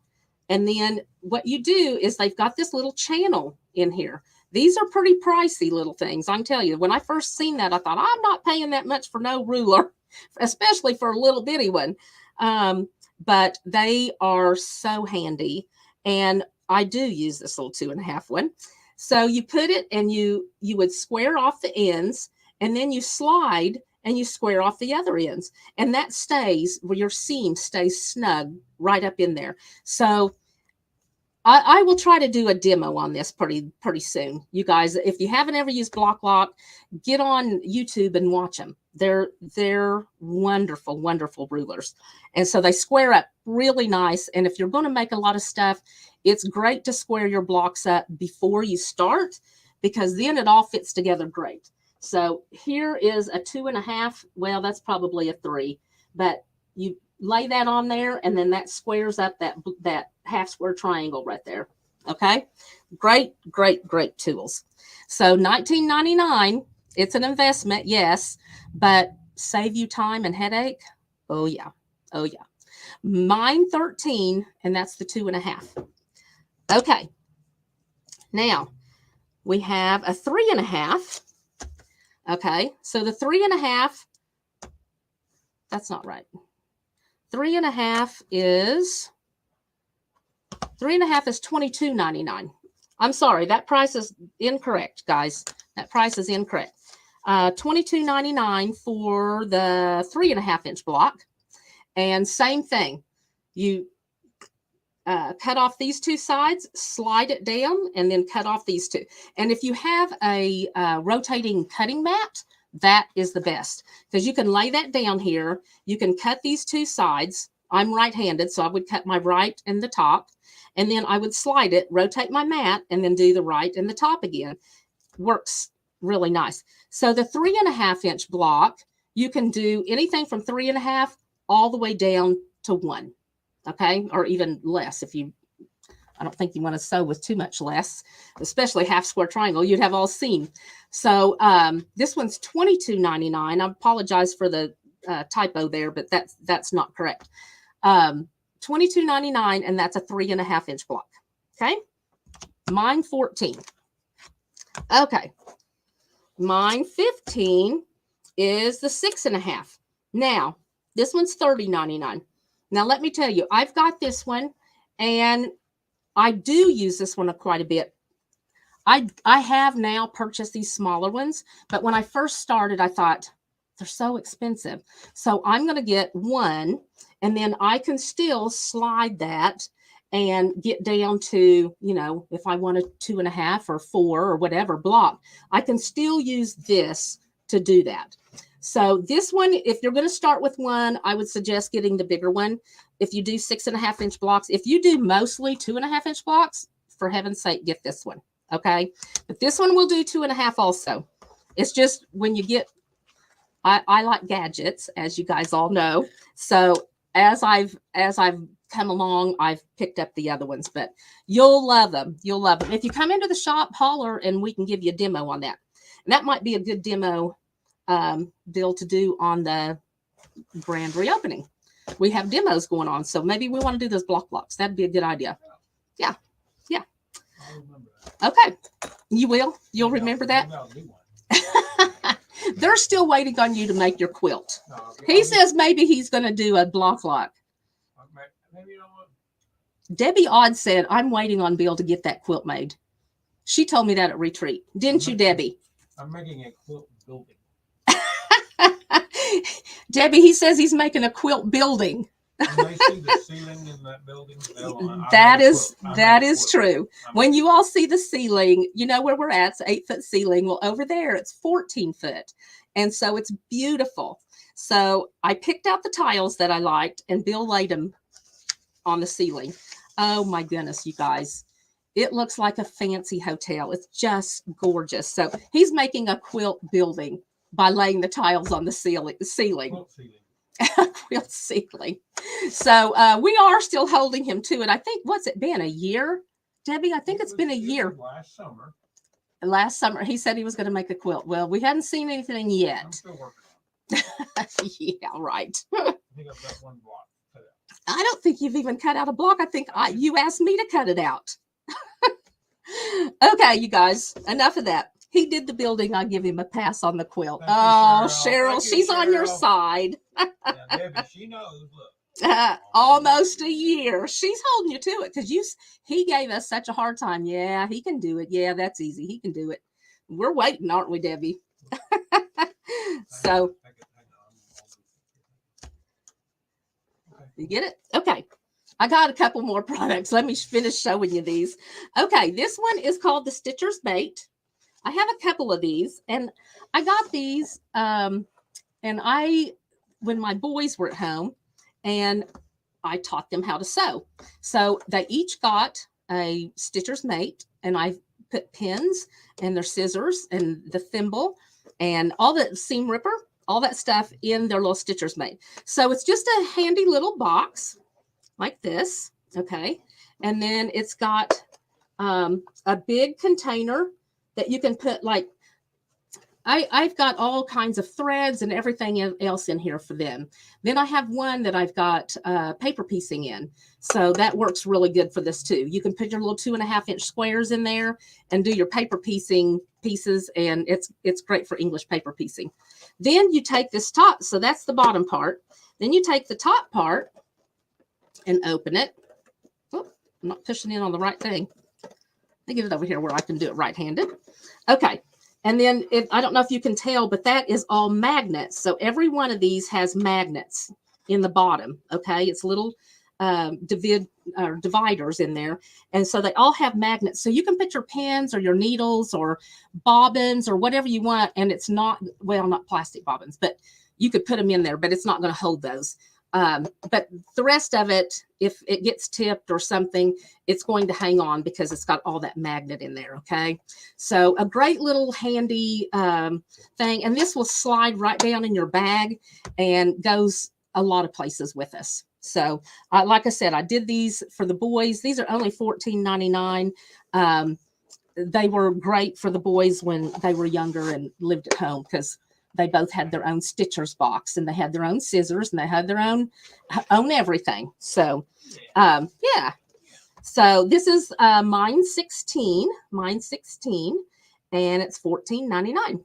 And then what you do is they've got this little channel in here. These are pretty pricey little things. I'm telling you, when I first seen that, I thought, I'm not paying that much for no ruler, especially for a little bitty one. But they are so handy. And I do use this little 2.5 one. So you put it and you would square off the ends, and then you slide and you square off the other ends. And that stays where your seam stays snug right up in there. So I will try to do a demo on this pretty soon. You guys, if you haven't ever used block lock, get on YouTube and watch them. They're wonderful, wonderful rulers. And so they square up really nice. And if you're going to make a lot of stuff, it's great to square your blocks up before you start because then it all fits together great. So here is a 2.5. Well, that's probably a 3, but you lay that on there and then that squares up that half square triangle right there. Okay, great tools. So $19.99. It's an investment, yes, but save you time and headache. Oh yeah. Mine 13, and that's the 2.5. Okay, now we have a 3.5. Okay, so the 3.5, that's not right. 3.5 is $22.99. I'm sorry, that price is incorrect, guys. That price is incorrect. $22.99 for the 3.5 inch block. And same thing. You cut off these two sides, slide it down, and then cut off these two. And if you have a rotating cutting mat, that is the best because you can lay that down here. You can cut these two sides. I'm right-handed, so I would cut my right and the top, and then I would slide it, rotate my mat, and then do the right and the top again. Works really nice. So the 3.5 inch block, you can do anything from 3.5 all the way down to 1. Okay, or even less if you. I don't think you want to sew with too much less, especially half square triangle. You'd have all seam. So this one's $22.99. I apologize for the typo there, but that's not correct. $22.99, and that's a 3.5-inch block. Okay. Mine 14. Okay. Mine 15 is the 6.5. Now, this one's $30.99. Now, let me tell you, I've got this one, and I do use this one quite a bit. I have now purchased these smaller ones, but when I first started, I thought they're so expensive. So I'm going to get one, and then I can still slide that and get down to, you know, if I want a 2.5 or 4 or whatever block, I can still use this to do that. So this one, if you're going to start with one, I would suggest getting the bigger one. If you do 6.5-inch blocks, if you do mostly 2.5-inch blocks, for heaven's sake, get this one. Okay. But this one will do 2.5 also. It's just when you get, I like gadgets, as you guys all know. So as I've come along, I've picked up the other ones, but you'll love them. You'll love them. If you come into the shop, holler, and we can give you a demo on that. And that might be a good demo, Bill, to do on the grand reopening. We have demos going on, so maybe we want to do those blocks. That'd be a good idea. Yeah. Yeah. I'll remember that. Okay. You will? You'll remember that? They're still waiting on you to make your quilt. No, He says maybe he's going to do a block. maybe you know what? Debbie Odd said, I'm waiting on Bill to get that quilt made. She told me that at retreat. Didn't you, Debbie? I'm making a quilt building. Debbie, he says he's making a quilt building. When they see the ceiling in that building, That is true. When you all see the ceiling, you know where we're at. It's 8-foot ceiling. Well, over there, it's 14 foot. And so it's beautiful. So I picked out the tiles that I liked, and Bill laid them on the ceiling. Oh, my goodness, you guys. It looks like a fancy hotel. It's just gorgeous. So he's making a quilt building by laying the tiles on the ceiling. Quilt ceiling. So we are still holding him to it. I think, what's it been, a year? Debbie, I think it's been a year. Last summer, he said he was going to make a quilt. Well, we hadn't seen anything yet. I'm still working on it. Yeah, right. I think I've got one block cut out. I don't think you've even cut out a block. I think you asked me to cut it out. Okay, you guys, enough of that. He did the building. I'll give him a pass on the quilt. Thank you, Cheryl, she's on your side. Yeah, Debbie, she knows. Look. Almost a year. She's holding you to it because he gave us such a hard time. Yeah, he can do it. Yeah, that's easy. He can do it. We're waiting, aren't we, Debbie? So you get it? Okay. I got a couple more products. Let me finish showing you these. Okay, this one is called the Stitcher's Bait. I have a couple of these, and I got these, and when my boys were at home, and I taught them how to sew. So they each got a Stitcher's Mate, and I put pins and their scissors and the thimble and all the seam ripper, all that stuff in their little Stitcher's Mate. So it's just a handy little box like this, okay? And then it's got a big container that you can put, like, I've got all kinds of threads and everything else in here for them. Then I have one that I've got paper piecing in. So that works really good for this too. You can put your little 2.5-inch squares in there and do your paper piecing pieces, and it's great for English paper piecing. Then you take this top, so that's the bottom part. Then you take the top part and open it. Oh, I'm not pushing in on the right thing. Let me get it over here where I can do it right-handed. Okay. And then I don't know if you can tell, but that is all magnets. So every one of these has magnets in the bottom. Okay. It's little dividers in there. And so they all have magnets. So you can put your pins or your needles or bobbins or whatever you want. And it's not, well, not plastic bobbins, but you could put them in there, but it's not going to hold those. But the rest of it, if it gets tipped or something, it's going to hang on because it's got all that magnet in there. Okay. So a great little handy thing. And this will slide right down in your bag and goes a lot of places with us. So like I said, I did these for the boys. These are only $14.99. They were great for the boys when they were younger and lived at home because They both had their own stitcher's box, and they had their own scissors, and they had their own everything. So, yeah. So this is mine 16, and it's $14.99.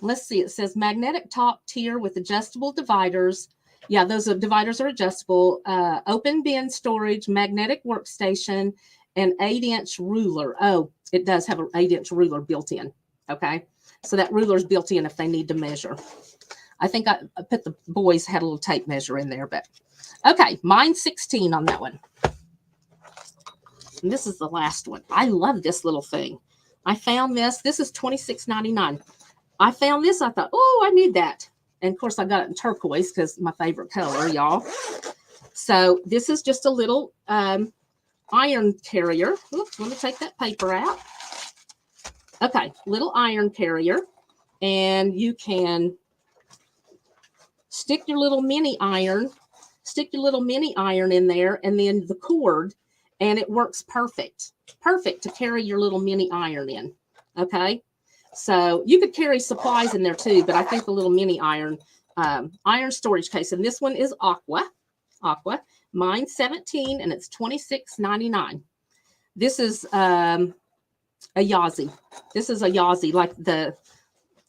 Let's see. It says magnetic top tier with adjustable dividers. Yeah, those dividers are adjustable. Open bin storage, magnetic workstation, and 8-inch ruler. Oh, it does have an 8-inch ruler built in. Okay, so that ruler is built in if they need to measure. I think I put the boys had a little tape measure in there, but okay, mine 16 on that one. And this is the last one. I love this little thing. I found this. This is $26.99. I found this. I thought, oh, I need that. And of course, I got it in turquoise because my favorite color, y'all. So this is just a little iron carrier. Oops, let me take that paper out. Okay, little iron carrier. And you can stick your little mini iron in there, and then the cord, and it works perfect to carry your little mini iron in. Okay, so you could carry supplies in there too, but I think the little mini iron storage case, and this one is aqua, mine 17, and it's $26.99. This is a Yazzie. This is a Yazzie, like the,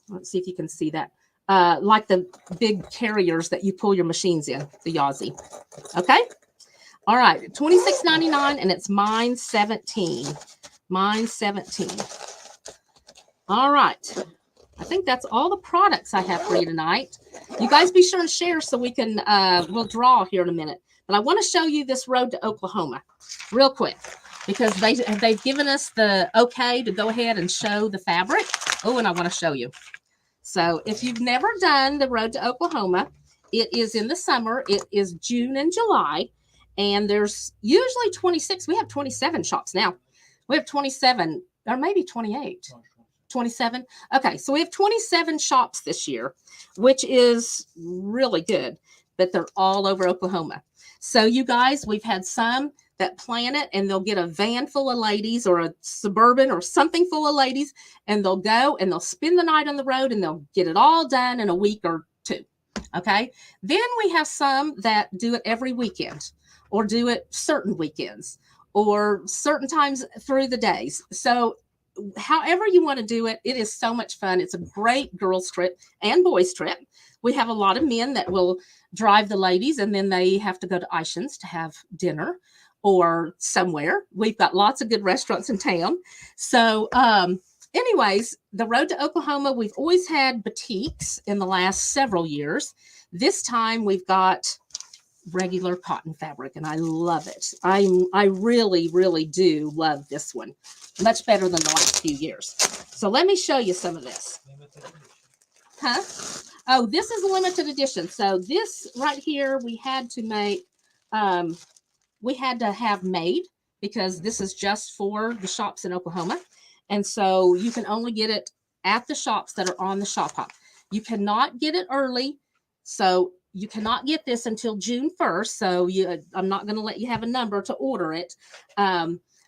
let's see if you can see that. Like the big carriers that you pull your machines in, the Yazzie. Okay. All right. $26.99, and it's mine 17. Mine 17. All right. I think that's all the products I have for you tonight. You guys be sure and share so we can, we'll draw here in a minute. But I want to show you this road to Oklahoma real quick, because they've given us the okay to go ahead and show the fabric. Oh, and I want to show you. So if you've never done the road to Oklahoma, it is in the summer. It is June and July, and there's usually 26. We have 27 shops now. We have 27 or maybe 28. 27. Okay, so we have 27 shops this year, which is really good, but they're all over Oklahoma. So you guys, we've had some that plan it, and they'll get a van full of ladies or a Suburban or something full of ladies, and they'll go and they'll spend the night on the road, and they'll get it all done in a week or two. Okay. Then we have some that do it every weekend, or do it certain weekends, or certain times through the days. So however you want to do it, it is so much fun. It's a great girls trip and boys trip. We have a lot of men that will drive the ladies, and then they have to go to Ishans to have dinner or somewhere. We've got lots of good restaurants in town. So anyways, the road to Oklahoma, we've always had boutiques in the last several years. This time we've got regular cotton fabric, and I love it. I really, really do love this one. Much better than the last few years. So let me show you some of this. Huh? Oh, this is a limited edition. So this right here, we had to make, we had to have made, because this is just for the shops in Oklahoma. And so you can only get it at the shops that are on the shop hop. You cannot get it early. So you cannot get this until June 1st. So I'm not going to let you have a number to order it.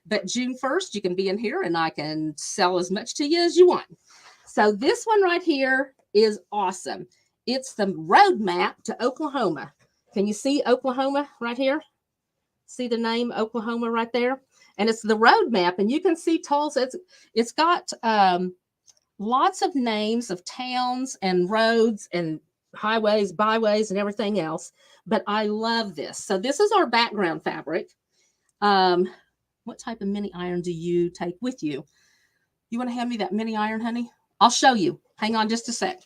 But June 1st, you can be in here and I can sell as much to you as you want. So this one right here is awesome. It's the roadmap to Oklahoma. Can you see Oklahoma right here? See the name Oklahoma right there? And it's the roadmap, and you can see Tulsa. It's got lots of names of towns and roads and highways, byways, and everything else. But I love this. So this is our background fabric. What type of mini iron do you take with you? You want to hand me that mini iron, honey? I'll show you. Hang on just a sec.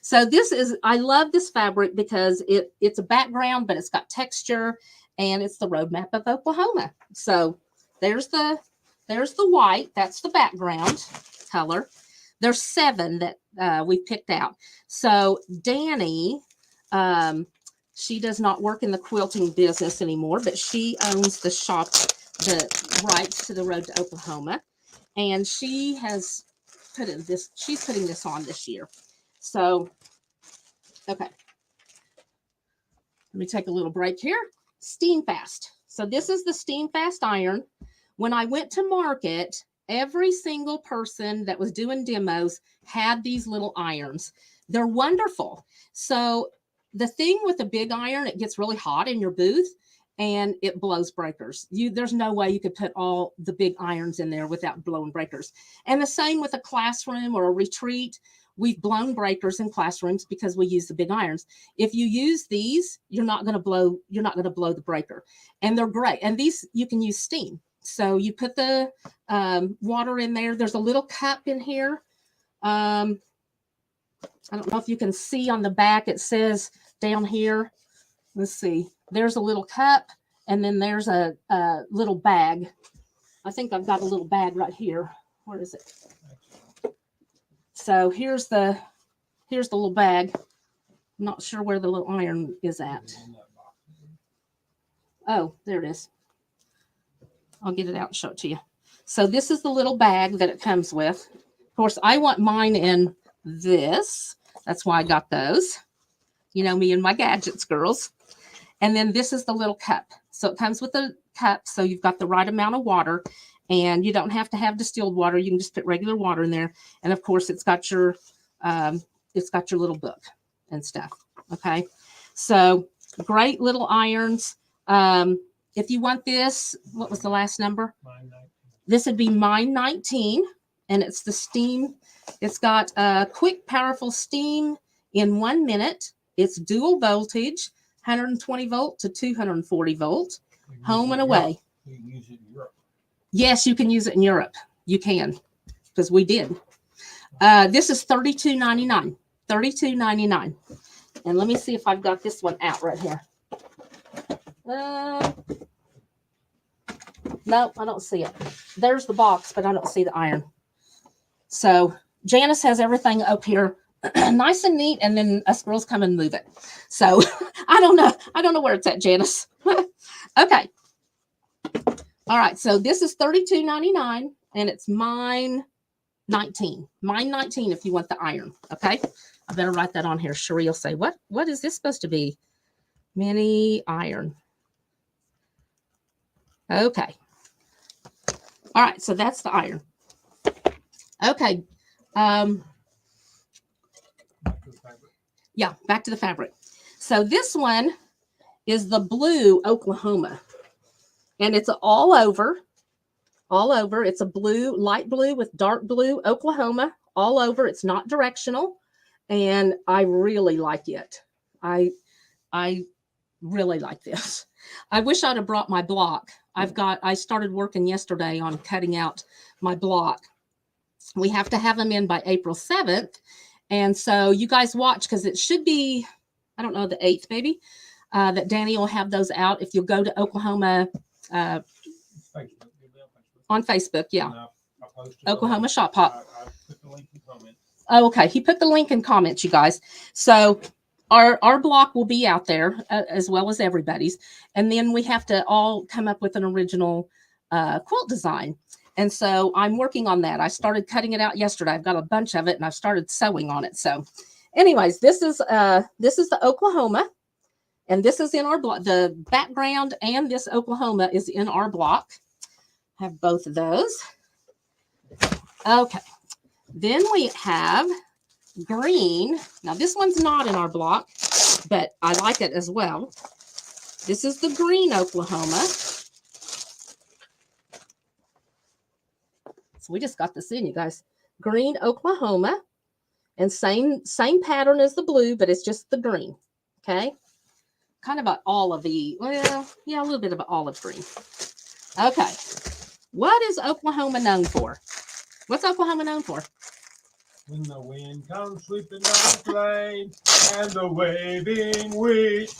So this is, I love this fabric because it's a background, but it's got texture, and it's the roadmap of Oklahoma. So there's the white. That's the background color. There's 7 that we picked out. So Danny, she does not work in the quilting business anymore, but she owns the shop, the rights to the road to Oklahoma. And she has put in this, she's putting this on this year. So, okay. Let me take a little break here. Steam Fast. So this is the Steam Fast iron. When I went to market, every single person that was doing demos had these little irons, They're wonderful. So the thing with a big iron, it gets really hot in your booth and it blows breakers. There's no way you could put all the big irons in there without blowing breakers. And the same with a classroom or a retreat. We've blown breakers in classrooms because we use the big irons. If you use these, you're not going to blow the breaker. And they're great. And these, you can use steam. So you put the water in there. There's a little cup in here. I don't know if you can see on the back, it says down here, let's see, there's a little cup and then there's a little bag. I think I've got a little bag right here. Where is it? So here's the little bag. I'm not sure where the little iron is at. Oh, there it is. I'll get it out and show it to you. So this is the little bag that it comes with. Of course, I want mine in this. That's why I got those. You know me and my gadgets, girls. And then this is the little cup. So it comes with a cup. So you've got the right amount of water. And you don't have to have distilled water. You can just put regular water in there. And of course, it's got your little book and stuff. Okay. So great little irons. If you want this, what was the last number? This would be mine 19. And it's the steam. It's got quick, powerful steam in 1 minute. It's dual voltage, 120 volt to 240 volt, home and away. You can use it in Europe. Yes, you can use it in Europe. You can, because we did. This is $32.99. $32.99. And let me see if I've got this one out right here. No, I don't see it. There's the box, but I don't see the iron. So Janice has everything up here nice and neat, and then us girls come and move it. So I don't know where it's at, Janice. Okay. All right, so this is $32.99, and it's mine 19. Mine 19 if you want the iron, okay? I better write that on here. Cherie will say, what is this supposed to be? Mini iron. Okay. All right, so that's the iron. Okay. Yeah, back to the fabric. So this one is the blue Oklahoma. And it's all over. It's a blue, light blue with dark blue Oklahoma all over. It's not directional. And I really like it. I really like this. I wish I'd have brought my block. I started working yesterday on cutting out my block. We have to have them in by April 7th. And so you guys watch, because it should be, I don't know, the 8th maybe, that Danny will have those out. If you'll go to Oklahoma, on Facebook, yeah. Oklahoma Shop Pop. I put the link in comments. Oh, okay. He put the link in comments, you guys. So our block will be out there as well as everybody's. And then we have to all come up with an original quilt design. And so I'm working on that. I started cutting it out yesterday. I've got a bunch of it and I've started sewing on it. So anyways, this is the Oklahoma, and this is in our block. The background and this Oklahoma is in our block. Have both of those. Okay. Then we have green. Now this one's not in our block, but I like it as well. This is the green Oklahoma. So we just got this in, you guys. Green Oklahoma, and same pattern as the blue, but it's just the green. Okay. Kind of an olivey. Well, yeah, a little bit of an olive green. Okay. What is Oklahoma known for? What's Oklahoma known for? When the wind comes sweeping down the plain and the waving wheat.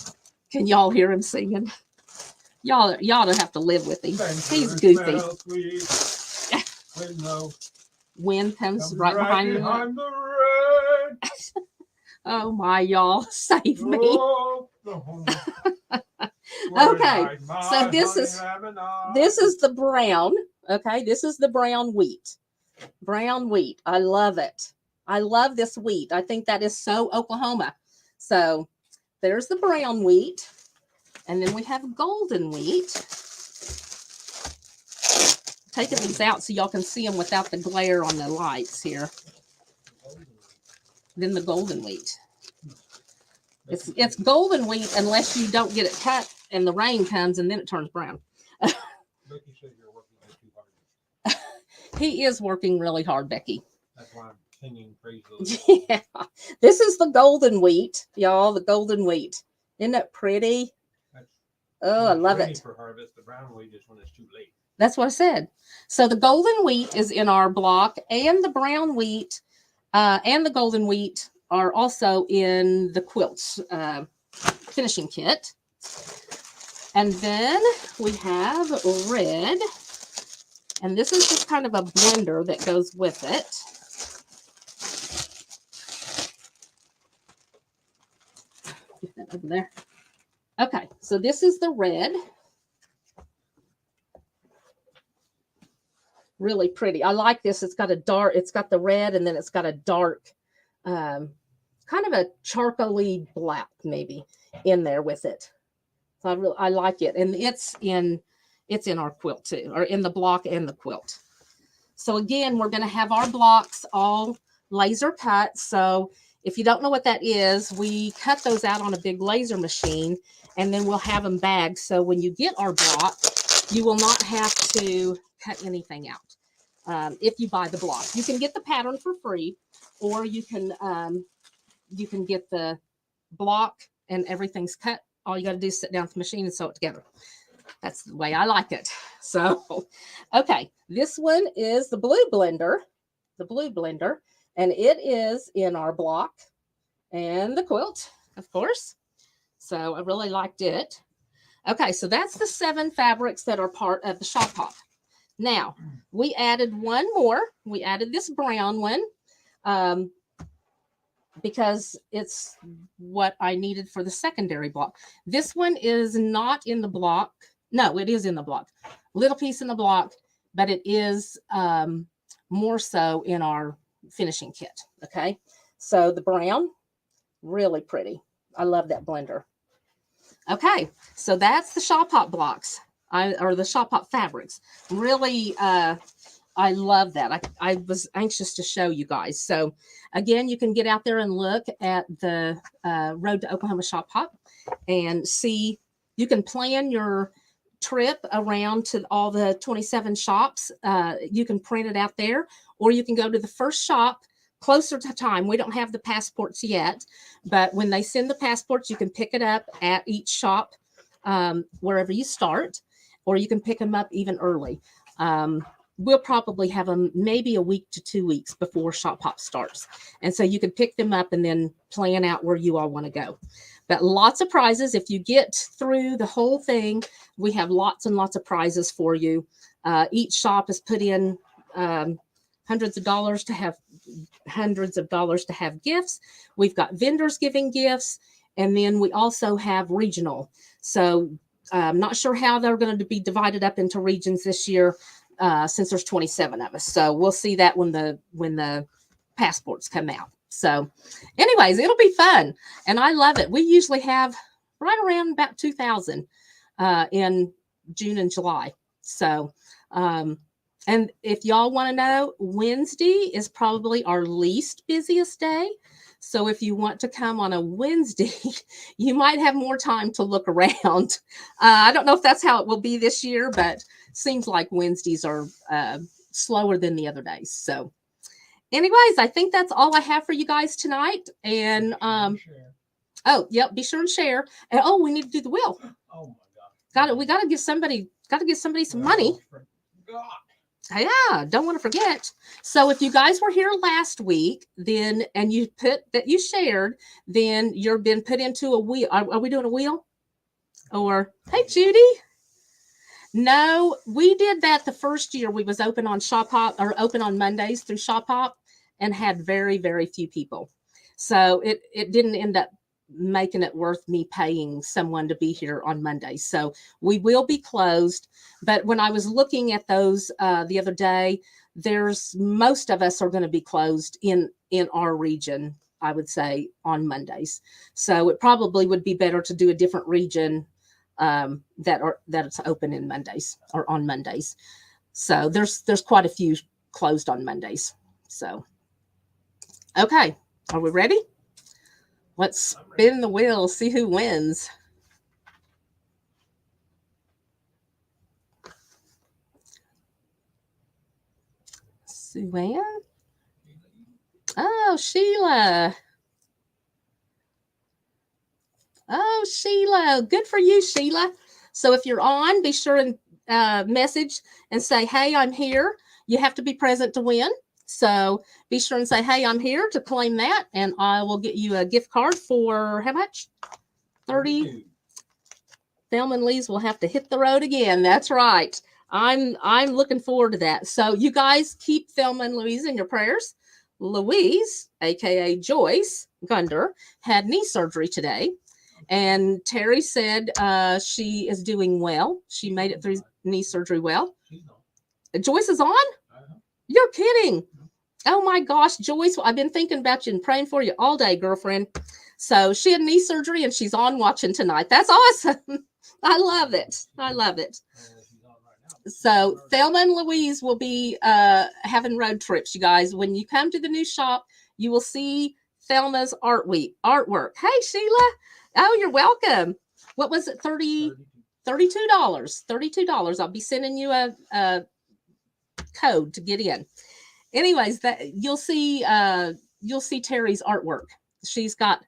Can y'all hear him singing? Y'all don't have to live with him. He's goofy. When the wind comes right behind the rain. Oh my, y'all, save me. Oh, okay, so this is the brown. Okay, this is the brown wheat. Brown wheat. I love it. I love this wheat. I think that is so Oklahoma. So there's the brown wheat. And then we have golden wheat. Taking these out so y'all can see them without the glare on the lights here. than the golden wheat. It's golden wheat unless you don't get it cut and the rain comes and then it turns brown. Becky said you're working too hard. He is working really hard, Becky. That's why I'm singing praise. Yeah. This is the golden wheat, y'all. The golden wheat. Isn't that pretty? Oh, I love it. For harvest, the brown wheat is when it's too late. That's what I said. So the golden wheat is in our block, and the brown wheat and the golden wheat are also in the quilts finishing kit. And then we have red, and this is just kind of a blender that goes with it. Get that over there. Okay, so this is the red. Really pretty. I like this. It's got the red, and then it's got a dark, kind of a charcoaly black maybe in there with it. So I like it, and it's in our quilt too, or in the block and the quilt. So again, we're going to have our blocks all laser cut. So if you don't know what that is, we cut those out on a big laser machine, and then we'll have them bagged. So when you get our block, you will not have to cut anything out. If you buy the block, you can get the pattern for free, or you can get the block and everything's cut. All you got to do is sit down at the machine and sew it together. That's the way I like it. So, okay, this one is the blue blender, and it is in our block and the quilt, of course. So I really liked it. Okay, so that's the 7 fabrics that are part of the Shop Hop. Now, we added one more. We added this brown one because it's what I needed for the secondary block. This one is not in the block. No, it is in the block. Little piece in the block, but it is more so in our finishing kit. Okay, so the brown, really pretty. I love that blender. Okay, so that's the Shop Hop blocks. Or the Shop Hop fabrics. Really, I love that. I was anxious to show you guys. So again, you can get out there and look at the Road to Oklahoma Shop Hop and see. You can plan your trip around to all the 27 shops. You can print it out there, or you can go to the first shop closer to time. We don't have the passports yet, but when they send the passports, you can pick it up at each shop wherever you start. Or you can pick them up even early. We'll probably have them maybe a week to 2 weeks before Shop Hop starts. And so you can pick them up and then plan out where you all want to go. But lots of prizes. If you get through the whole thing, we have lots and lots of prizes for you. Each shop has put in hundreds of dollars to have gifts. We've got vendors giving gifts. And then we also have regional. So I'm not sure how they're going to be divided up into regions this year since there's 27 of us. So we'll see that when the passports come out. So anyways, it'll be fun. And I love it. We usually have right around about 2,000 in June and July. So, and if y'all want to know, Wednesday is probably our least busiest day. So if you want to come on a Wednesday, you might have more time to look around. I don't know if that's how it will be this year, but seems like Wednesdays are slower than the other days. So anyways, I think that's all I have for you guys tonight. And oh, yep, be sure and share. And oh, we need to do the wheel. Oh my God. We got to give somebody some money. God. Yeah, don't want to forget. So if you guys were here last week, then and you shared, then you've been put into a wheel. Are we doing a wheel? Or hey, Judy. No, we did that the first year we was open on Shop Hop, or open on Mondays through Shop Hop, and had very, very few people. So it didn't end up making it worth me paying someone to be here on Mondays. So we will be closed. But when I was looking at those the other day, most of us are going to be closed in our region, I would say, on Mondays. So it probably would be better to do a different region that it's open in Mondays or on Mondays. So there's quite a few closed on Mondays. So okay. Are we ready? Let's spin the wheel, see who wins. Sue-Ann? Oh, Sheila. Oh, Sheila. Good for you, Sheila. So if you're on, be sure and message and say, hey, I'm here. You have to be present to win. So be sure and say, hey, I'm here to claim that. And I will get you a gift card for how much? 30. Thelma and Louise will have to hit the road again. That's right. I'm looking forward to that. So you guys keep Thelma and Louise in your prayers. Louise, aka Joyce Gunder, had knee surgery today. And Terry said she is doing well. She made it through knee surgery well. Joyce is on? You're kidding. Oh my gosh, Joyce, I've been thinking about you and praying for you all day, girlfriend. So she had knee surgery and she's on watching tonight. That's awesome. I love it. I love it. So Thelma and Louise will be having road trips, you guys. When you come to the new shop, you will see Thelma's artwork. Hey, Sheila. Oh, you're welcome. What was it? $32. $32. I'll be sending you a code to get in. Anyways, that you'll see Terry's artwork. She's got,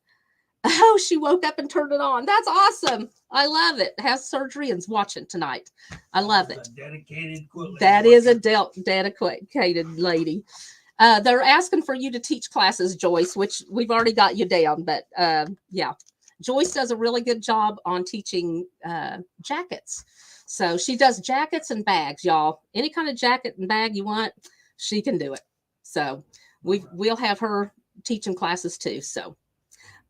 oh, she woke up and turned it on. That's awesome. I love it. Has surgery and's watching tonight. I love it. That is a dedicated lady. They're asking for you to teach classes, Joyce, which we've already got you down. But yeah, Joyce does a really good job on teaching jackets. So she does jackets and bags, y'all. Any kind of jacket and bag you want, she can do it. So we'll have her teaching classes too. So,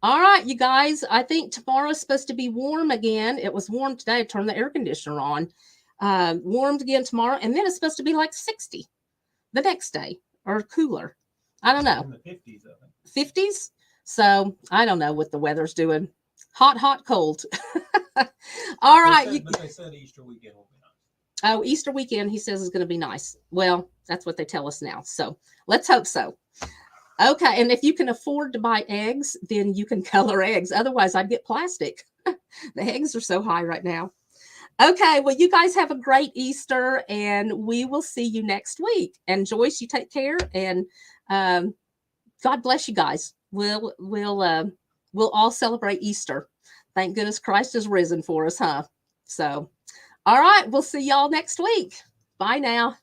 all right, you guys, I think tomorrow's supposed to be warm again. It was warm today. I turned the air conditioner on. Warmed again tomorrow. And then it's supposed to be like 60 the next day or cooler. I don't know. In the 50s, I think. 50s? So I don't know what the weather's doing. Hot, cold. All right. But they said Easter weekend will be nice. Oh, Easter weekend, he says, is going to be nice. Well, that's what they tell us now. So let's hope so. Okay. And if you can afford to buy eggs, then you can color eggs. Otherwise, I'd get plastic. The eggs are so high right now. Okay. Well, you guys have a great Easter, and we will see you next week. And Joyce, you take care, and God bless you guys. We'll all celebrate Easter. Thank goodness Christ is risen for us, huh? So, all right. We'll see y'all next week. Bye now.